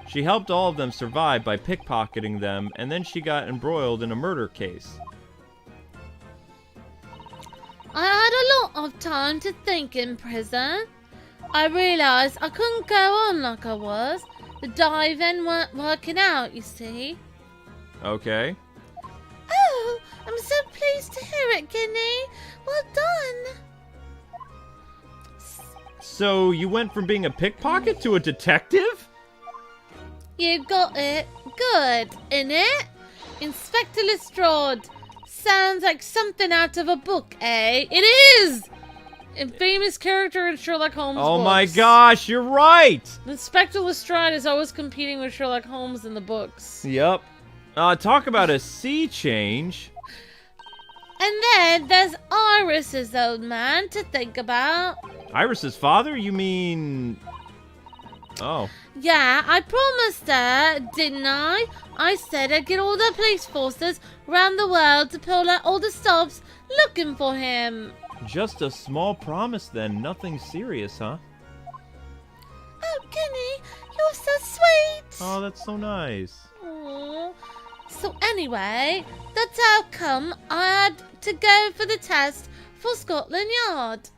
She helped all of them survive by pickpocketing them, and then she got embroiled in a murder case. I had a lot of time to think in prison. I realised I couldn't go on like I was. The diving weren't working out, you see. Okay. Oh, I'm so pleased to hear it, Guinea. Well done. So you went from being a pickpocket to a detective? You got it. Good, innit? Inspector Lestrade. Sounds like something out of a book, eh? It is! A famous character in Sherlock Holmes Oh books. my gosh, you're right! Inspector Lestrade is always competing with Sherlock Holmes in the books. Yep. Talk about a sea change. And then there's Iris's old man to think about. Iris's father? You mean... Oh. Yeah, I promised her, didn't I? I said I'd get all the police forces around the world to pull out all the stops looking for him. Just a small promise then, nothing serious, huh? Oh, Guinea, you're so sweet. Oh, that's so nice. Aww. So anyway, that's how come I had to go for the test for Scotland Yard.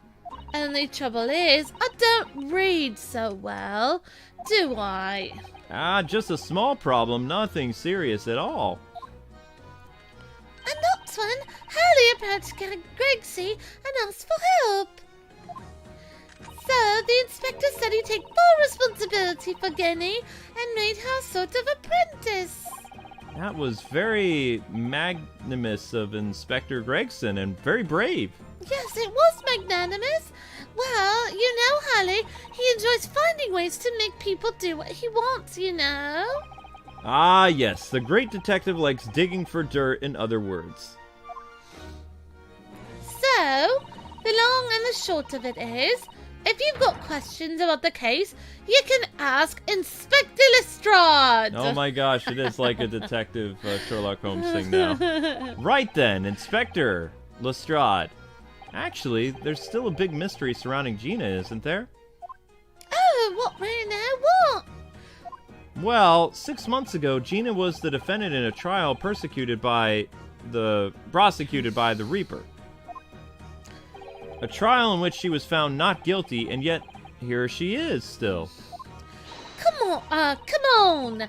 Only trouble is, I don't read so well, do I? Just a small problem, nothing serious at all. And that's when Harley approached Gregsy and asked for help. So the inspector said he'd take full responsibility for Guinea and made her a sort of apprentice. That was very magnanimous of Inspector Gregson and very brave. Yes, it was magnanimous. Well, you know, Harley, he enjoys finding ways to make people do what he wants, you know. Ah, yes, the great detective likes digging for dirt, in other words. So, the long and the short of it is, if you've got questions about the case, you can ask Inspector Lestrade. Oh my gosh, it is like a detective Sherlock Holmes thing now. Right then, Inspector Lestrade. Actually, there's still a big mystery surrounding Gina, isn't there? Oh, what, Reno? What? Well, 6 months ago, Gina was the defendant in a trial prosecuted by the Reaper. A trial in which she was found not guilty, and yet here she is still. Come on.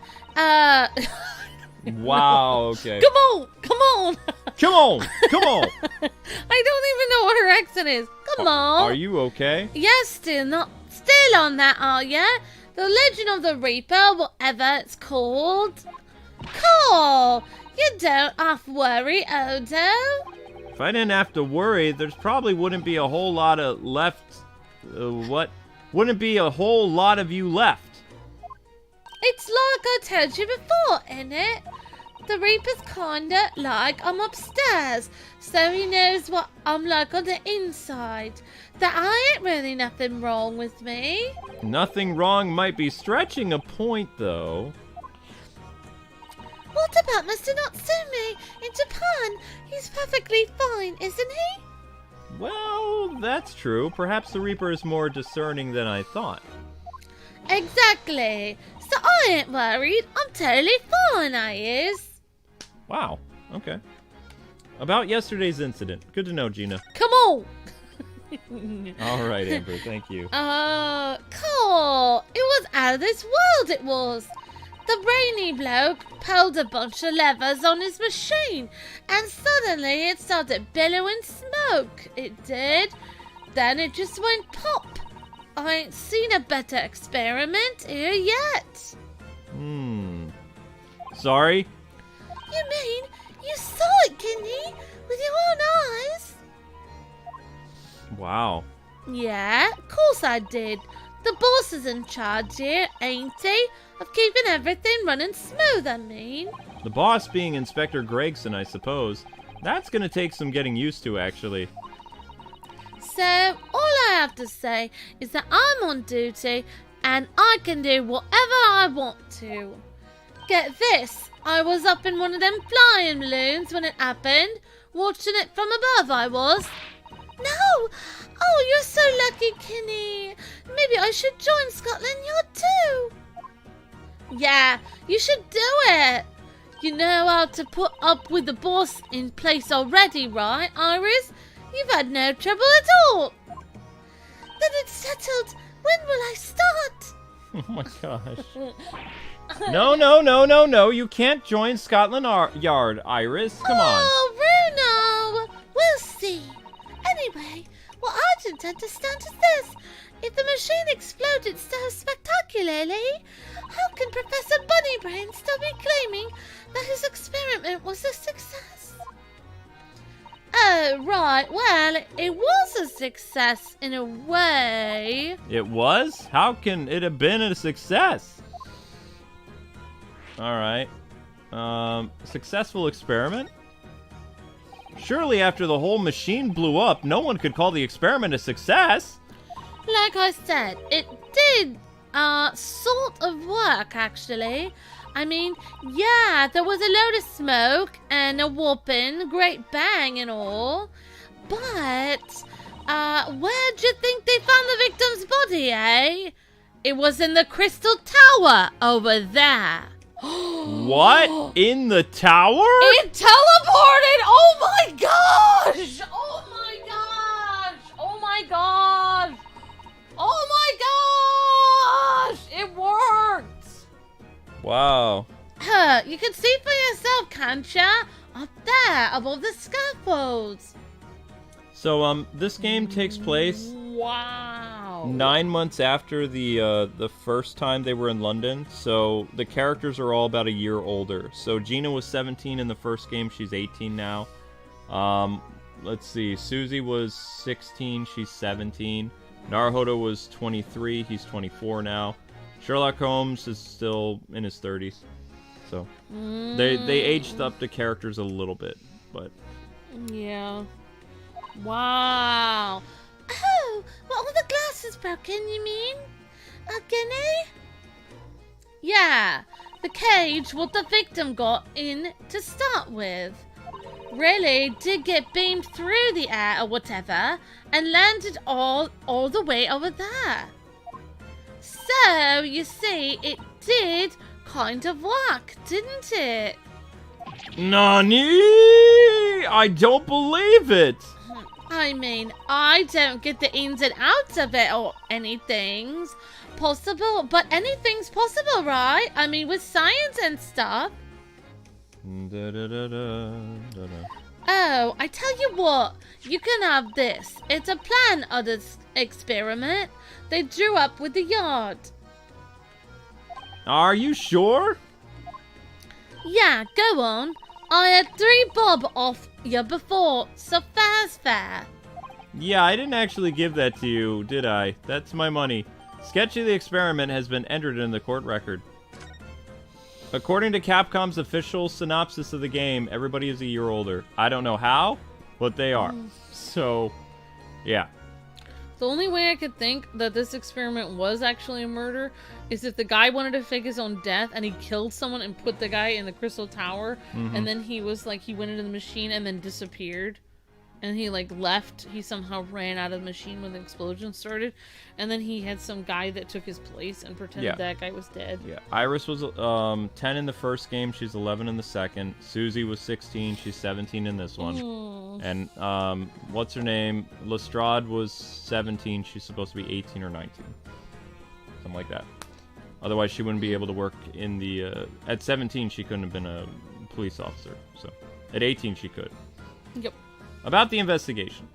Wow, okay. Come on! Come on! I don't even know what her accent is. Come on. Are you okay? Yes, still on that, are ya? The Legend of the Reaper, whatever it's called. Cool. You don't have to worry, Odo. If I didn't have to worry, there's probably wouldn't be a whole lot of left. Wouldn't be a whole lot of you left. It's like I told you before, innit? The Reaper's kinda like I'm upstairs, so he knows what I'm like on the inside. There ain't really nothing wrong with me. Nothing wrong might be stretching a point, though. What about Mr. Natsume in Japan? He's perfectly fine, isn't he? Well, that's true. Perhaps the Reaper is more discerning than I thought. Exactly. So I ain't worried. I'm totally fine, I is. Wow. Okay. About yesterday's incident. Good to know, Gina. Come on. All right, Amber. Thank you. Cool. It was out of this world, it was. The brainy bloke pulled a bunch of levers on his machine, and suddenly it started billowing smoke. It did. Then it just went pop. I ain't seen a better experiment here yet. Sorry? You mean you saw it, Guinea, with your own eyes? Wow. Yeah, of course I did. The boss is in charge here, ain't he? Of keeping everything running smooth, I mean. The boss being Inspector Gregson, I suppose. That's gonna take some getting used to, actually. So, all I have to say is that I'm on duty and I can do whatever I want to. Get this, I was up in one of them flying balloons when it happened, watching it from above I was. No! Oh, you're so lucky, Kinney. Maybe I should join Scotland Yard too. Yeah, you should do it. You know how to put up with the boss in place already, right, Iris? You've had no trouble at all. Then it's settled. When will I start? Oh my gosh. No. You can't join Scotland Yard, Iris. Come on. Oh, Bruno. We'll see. Anyway, what I didn't understand is this. If the machine exploded so spectacularly, how can Professor Bunnybrain still be claiming that his experiment was a success? Oh, right. Well, it was a success in a way. It was? How can it have been a success? Alright. Successful experiment? Surely after the whole machine blew up, no one could call the experiment a success. Like I said, it did sort of work, actually. I mean, yeah, there was a load of smoke and a whooping great bang and all. But, where'd you think they found the victim's body, eh? It was in the Crystal Tower over there. What? In the tower? It teleported! Oh my gosh! Oh my gosh! Oh my gosh! Oh my gosh! It worked! Wow. You can see for yourself, can't ya? Up there, above the scaffolds. So, this game takes place Wow. 9 months after the first time they were in London. So the characters are all about a year older. So Gina was 17 in the first game. She's 18 now. Let's see. Susie was 16. She's 17. Naruhodou was 23. He's 24 now. Sherlock Holmes is still in his 30s. So they aged up the characters a little bit, but Yeah. Wow. Oh, well, all the glass is broken, you mean? A guinea? Yeah. The cage what the victim got in to start with. Really did get beamed through the air or whatever and landed all the way over there. So, you see, it did kind of work, didn't it? Nani? I don't believe it. I mean, I don't get the ins and outs of it or anything's possible, but anything's possible, right? I mean, with science and stuff. Oh, I tell you what, you can have this. It's a plan of this experiment they drew up with the yard. Are you sure? Yeah, go on. I had 3 bob off you before, so fair's fair. Yeah, I didn't actually give that to you, did I? That's my money. Sketch of the experiment has been entered in the court record. According to Capcom's official synopsis of the game, everybody is a year older. I don't know how, but they are. So, yeah. The only way I could think that this experiment was actually a murder is if the guy wanted to fake his own death and he killed someone and put the guy in the crystal tower, and then he was like, he went into the machine and then disappeared. And he like left, he somehow ran out of the machine when the explosion started, and then he had some guy that took his place and pretended that guy was dead. Yeah, Iris was 10 in the first game, she's 11 in the second. Susie was 16, she's 17 in this one. And what's her name? Lestrade was 17, she's supposed to be 18 or 19. Something like that. Otherwise she wouldn't be able to work in the... at 17 she couldn't have been a police officer, so at 18 she could. Yep. About the investigation.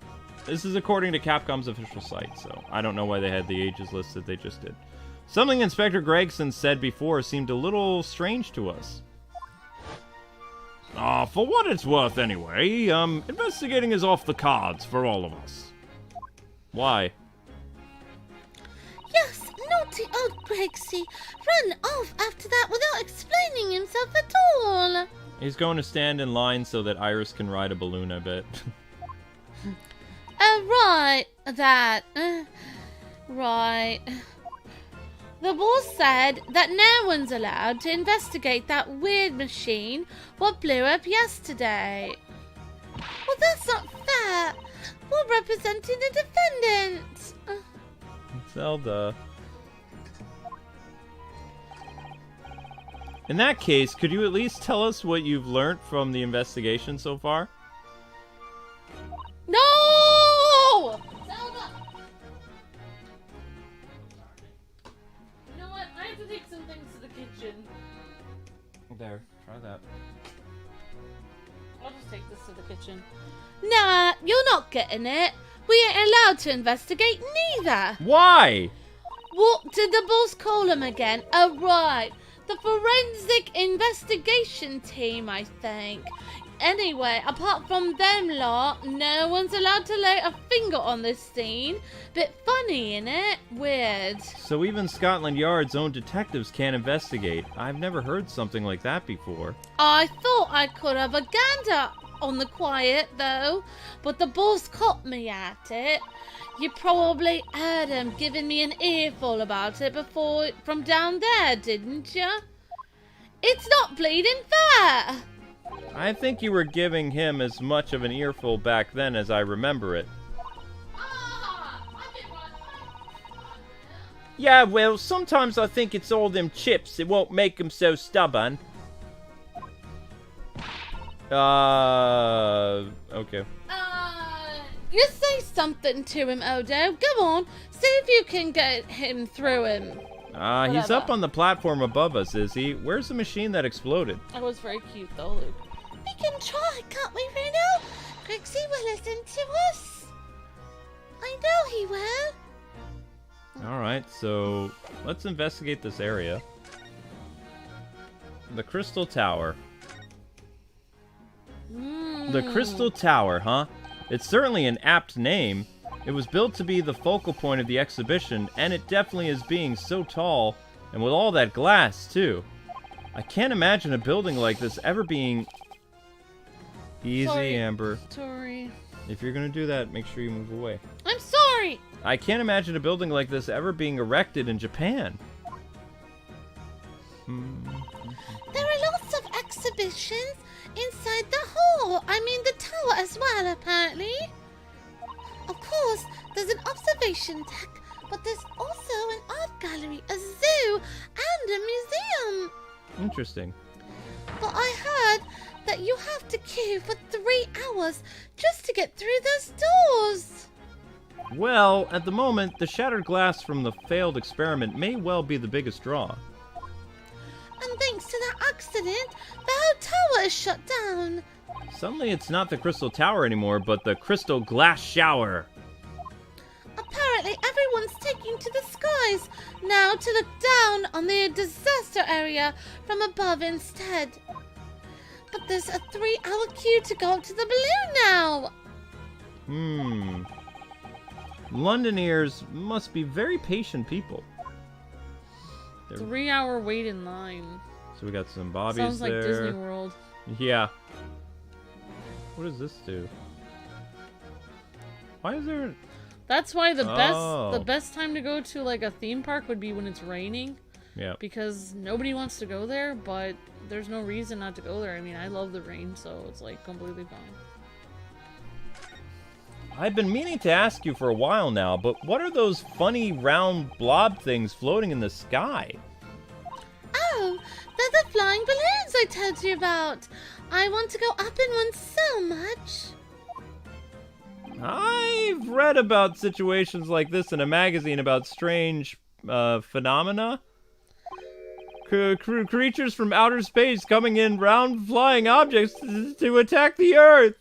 This is according to Capcom's official site, so I don't know why they had the ages listed they just did. Something Inspector Gregson said before seemed a little strange to us. For what it's worth anyway, investigating is off the cards for all of us. Why? Yes, naughty old Gregsy. Run off after that without explaining himself at all. He's going to stand in line so that Iris can ride a balloon, I bet. Right, that. Right. The boss said that no one's allowed to investigate that weird machine what blew up yesterday. Well, that's not fair. We're representing the defendant. Zelda. In that case, could you at least tell us what you've learned from the investigation so far? No! Zelda! You know what? I have to take some things to the kitchen. There, try that. I'll just take this to the kitchen. Nah, you're not getting it. We ain't allowed to investigate neither. Why? What did the boss call him again? Oh, right. The forensic investigation team, I think. Anyway, apart from them lot, no one's allowed to lay a finger on this scene. Bit funny, innit? Weird. So even Scotland Yard's own detectives can't investigate. I've never heard something like that before. I thought I could have a gander on the quiet, though, but the boss caught me at it. You probably heard him giving me an earful about it before from down there, didn't you? It's not bleeding fair. I think you were giving him as much of an earful back then as I remember it. Yeah, well, sometimes I think it's all them chips. It won't make them so stubborn. Okay. You say something to him, Odo. Go on, see if you can get him through him. He's up on the platform above us, is he? Where's the machine that exploded? That was very cute, though, Luke. We can try, can't we, Bruno? Grixie will listen to us. I know he will. Alright, so let's investigate this area. The Crystal Tower. The Crystal Tower, huh? It's certainly an apt name. It was built to be the focal point of the exhibition, and it definitely is being so tall, and with all that glass, too. I can't imagine a building like this ever being... Easy, Sorry. Amber. Sorry. If you're gonna do that, make sure you move away. I'm sorry. I can't imagine a building like this ever being erected in Japan. There are lots of exhibitions inside the hall. I mean the tower as well, apparently. Of course, there's an observation deck, but there's also an art gallery, a zoo, and a museum. Interesting. But I heard that you have to queue for 3 hours just to get through those doors. Well, at the moment, the shattered glass from the failed experiment may well be the biggest draw. And thanks to that accident, the whole tower is shut down. Suddenly it's not the Crystal Tower anymore, but the Crystal Glass Shower. Apparently everyone's taking to the skies now to look down on the disaster area from above instead. But there's a 3-hour queue to go up to the balloon now. Londoners must be very patient people. 3-hour wait in line. So we got some bobbies Sounds like there. Disney World. Yeah. What does this do? Why is there... That's why the Oh. best time to go to like a theme park would be when it's raining, Yeah. because nobody wants to go there, but there's no reason not to go there. I mean, I love the rain, so it's like completely fine. I've been meaning to ask you for a while now, but what are those funny round blob things floating in the sky? Oh, they're the flying balloons I told you about. I want to go up in one so much. I've read about situations like this in a magazine about strange phenomena. Creatures from outer space coming in round flying objects to attack the Earth.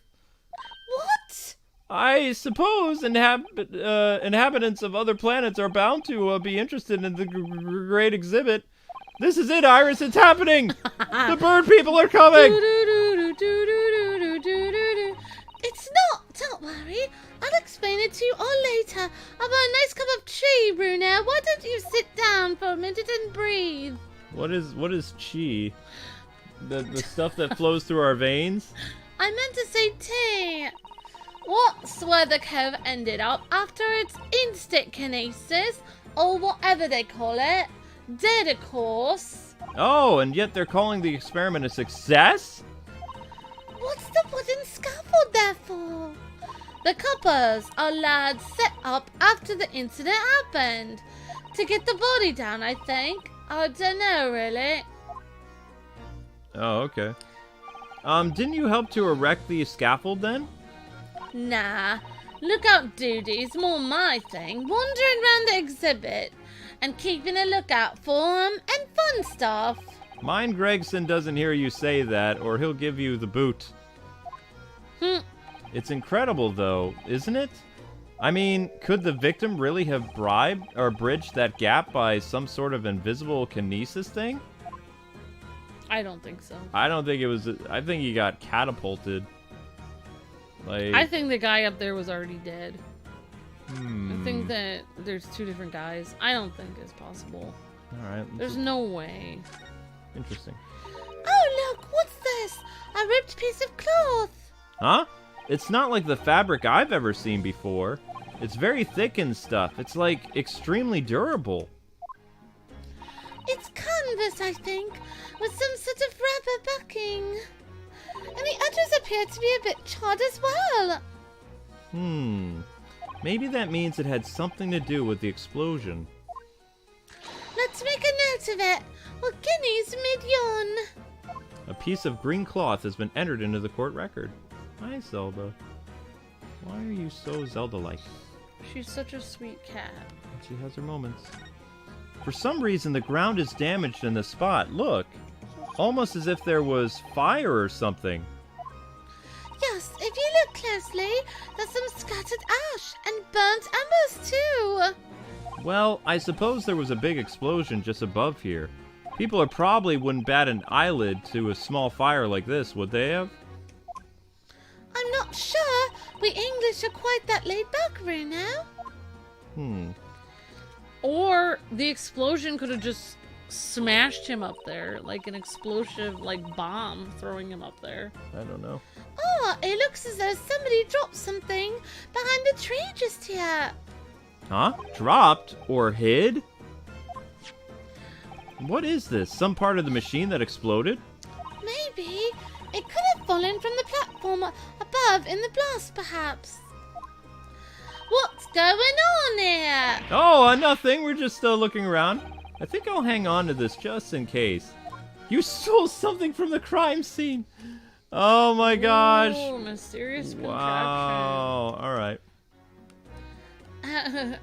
What? I suppose inhabitants of other planets are bound to be interested in the great exhibit. This is it, Iris. It's happening. The bird people are coming. It's not. Don't worry. I'll explain it to you all later. I've got a nice cup of tea, Bruno. Why don't you sit down for a minute and breathe? What is chi? The stuff that flows through our veins? I meant to say tea. What's where the cove ended up after its instant kinesis, or whatever they call it, did, of course. Oh, and yet they're calling the experiment a success? What's the wooden scaffold there for? The coppers are lads set up after the incident happened. To get the body down, I think. I don't know, really. Oh, okay. Didn't you help to erect the scaffold then? Nah. Lookout duty's more my thing. Wandering around the exhibit and keeping a lookout for 'em and fun stuff. Mind Gregson doesn't hear you say that, or he'll give you the boot. It's incredible, though, isn't it? I mean, could the victim really have bribed or bridged that gap by some sort of invisible kinesis thing? I don't think so. I don't think it was. I think he got catapulted. Like, I think the guy up there was already dead. I think that there's 2 different guys. I don't think it's possible. All right. There's no way. Interesting. Oh, look, what's this? A ripped piece of cloth. Huh? It's not like the fabric I've ever seen before. It's very thick and stuff. It's like extremely durable. It's canvas, I think, with some sort of rubber backing. And the edges appear to be a bit charred as well. Maybe that means it had something to do with the explosion. Let's make a note of it. Well, guineas mid-yon. A piece of green cloth has been entered into the court record. Hi, Zelda. Why are you so Zelda-like? She's such a sweet cat. She has her moments. For some reason, the ground is damaged in the spot. Look. Almost as if there was fire or something. Yes, if you look closely, there's some scattered ash and burnt embers too. Well, I suppose there was a big explosion just above here. People are probably wouldn't bat an eyelid to a small fire like this, would they have? I'm not sure. We English are quite that laid back, Ryuno. Or the explosion could have just smashed him up there, like an explosive, like, bomb throwing him up there. I don't know. Oh, it looks as though somebody dropped something behind the tree just here. Huh? Dropped? Or hid? What is this? Some part of the machine that exploded? Maybe. It could have fallen from the platform above in the blast, perhaps. What's going on here? Oh, nothing. We're just looking around. I think I'll hang on to this just in case. You stole something from the crime scene. Oh my gosh. Oh, mysterious contraption. Wow. All right. Yeah,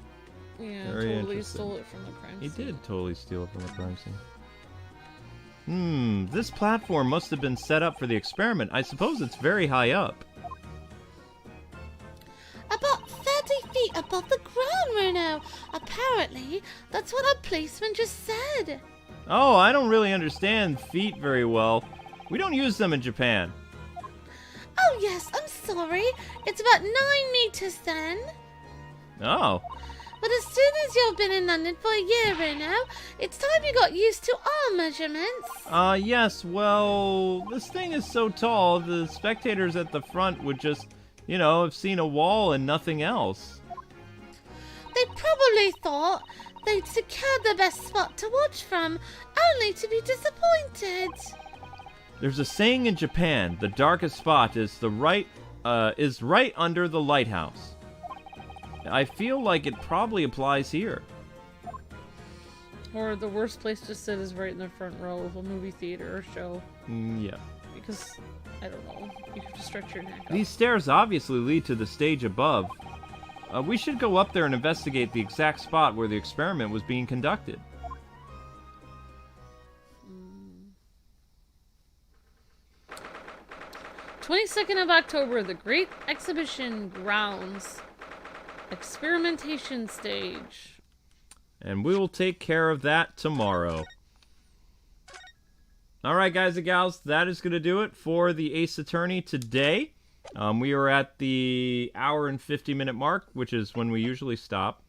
Very totally interesting. stole it from the crime He scene. did totally steal it from the crime scene. This platform must have been set up for the experiment. I suppose it's very high up. About 30 feet above the ground, Ryuno. Apparently, that's what our policeman just said. Oh, I don't really understand feet very well. We don't use them in Japan. Oh, yes, I'm sorry. It's about 9 meters then. Oh. But as soon as you've been in London for a year, Ryuno, it's time you got used to our measurements. Yes, well, this thing is so tall, the spectators at the front would just, you know, have seen a wall and nothing else. They probably thought they'd secured the best spot to watch from, only to be disappointed. There's a saying in Japan, the darkest spot is right under the lighthouse. I feel like it probably applies here. Or the worst place to sit is right in the front row of a movie theater or show. Yeah. Because, I don't know, you have to stretch your neck up. These stairs obviously lead to the stage above. We should go up there and investigate the exact spot where the experiment was being conducted. 22nd of October, the Great Exhibition Grounds. Experimentation stage. And we will take care of that tomorrow. Alright, guys and gals, that is going to do it for the Ace Attorney today. We are at the hour and 50-minute mark, which is when we usually stop.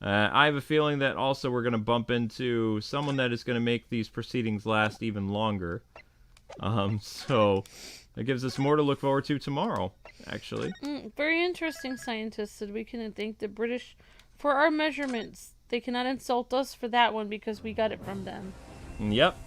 I have a feeling that also we're going to bump into someone that is going to make these proceedings last even longer. So it gives us more to look forward to tomorrow, actually. Very interesting, scientists said we can thank the British for our measurements. They cannot insult us for that one because we got it from them. Yep.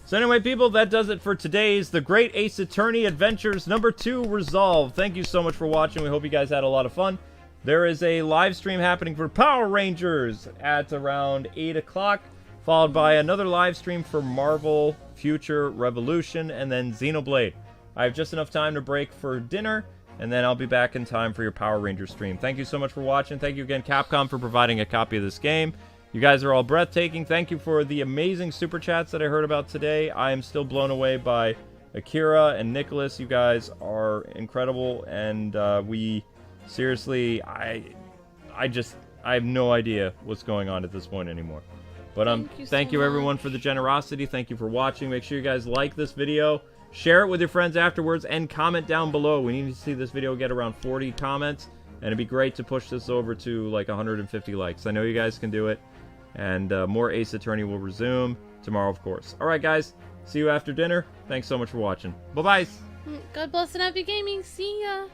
So anyway, people, that does it for today's The Great Ace Attorney Adventures #2 Resolve. Thank you so much for watching. We hope you guys had a lot of fun. There is a live stream happening for Power Rangers at around 8 o'clock, followed by another live stream for Marvel Future Revolution, and then Xenoblade. I have just enough time to break for dinner, and then I'll be back in time for your Power Rangers stream. Thank you so much for watching. Thank you again, Capcom, for providing a copy of this game. You guys are all breathtaking. Thank you for the amazing super chats that I heard about today. I am still blown away by Akira and Nicholas. You guys are incredible, and we seriously, I have no idea what's going on at this point anymore. But thank you everyone for the generosity. Thank you for watching. Make sure you guys like this video, share it with your friends afterwards, and comment down below. We need to see this video get around 40 comments, and it'd be great to push this over to like 150 likes. I know you guys can do it. And more Ace Attorney will resume tomorrow, of course. Alright, guys. See you after dinner. Thanks so much for watching. Bye-bye. God bless and happy gaming. See ya.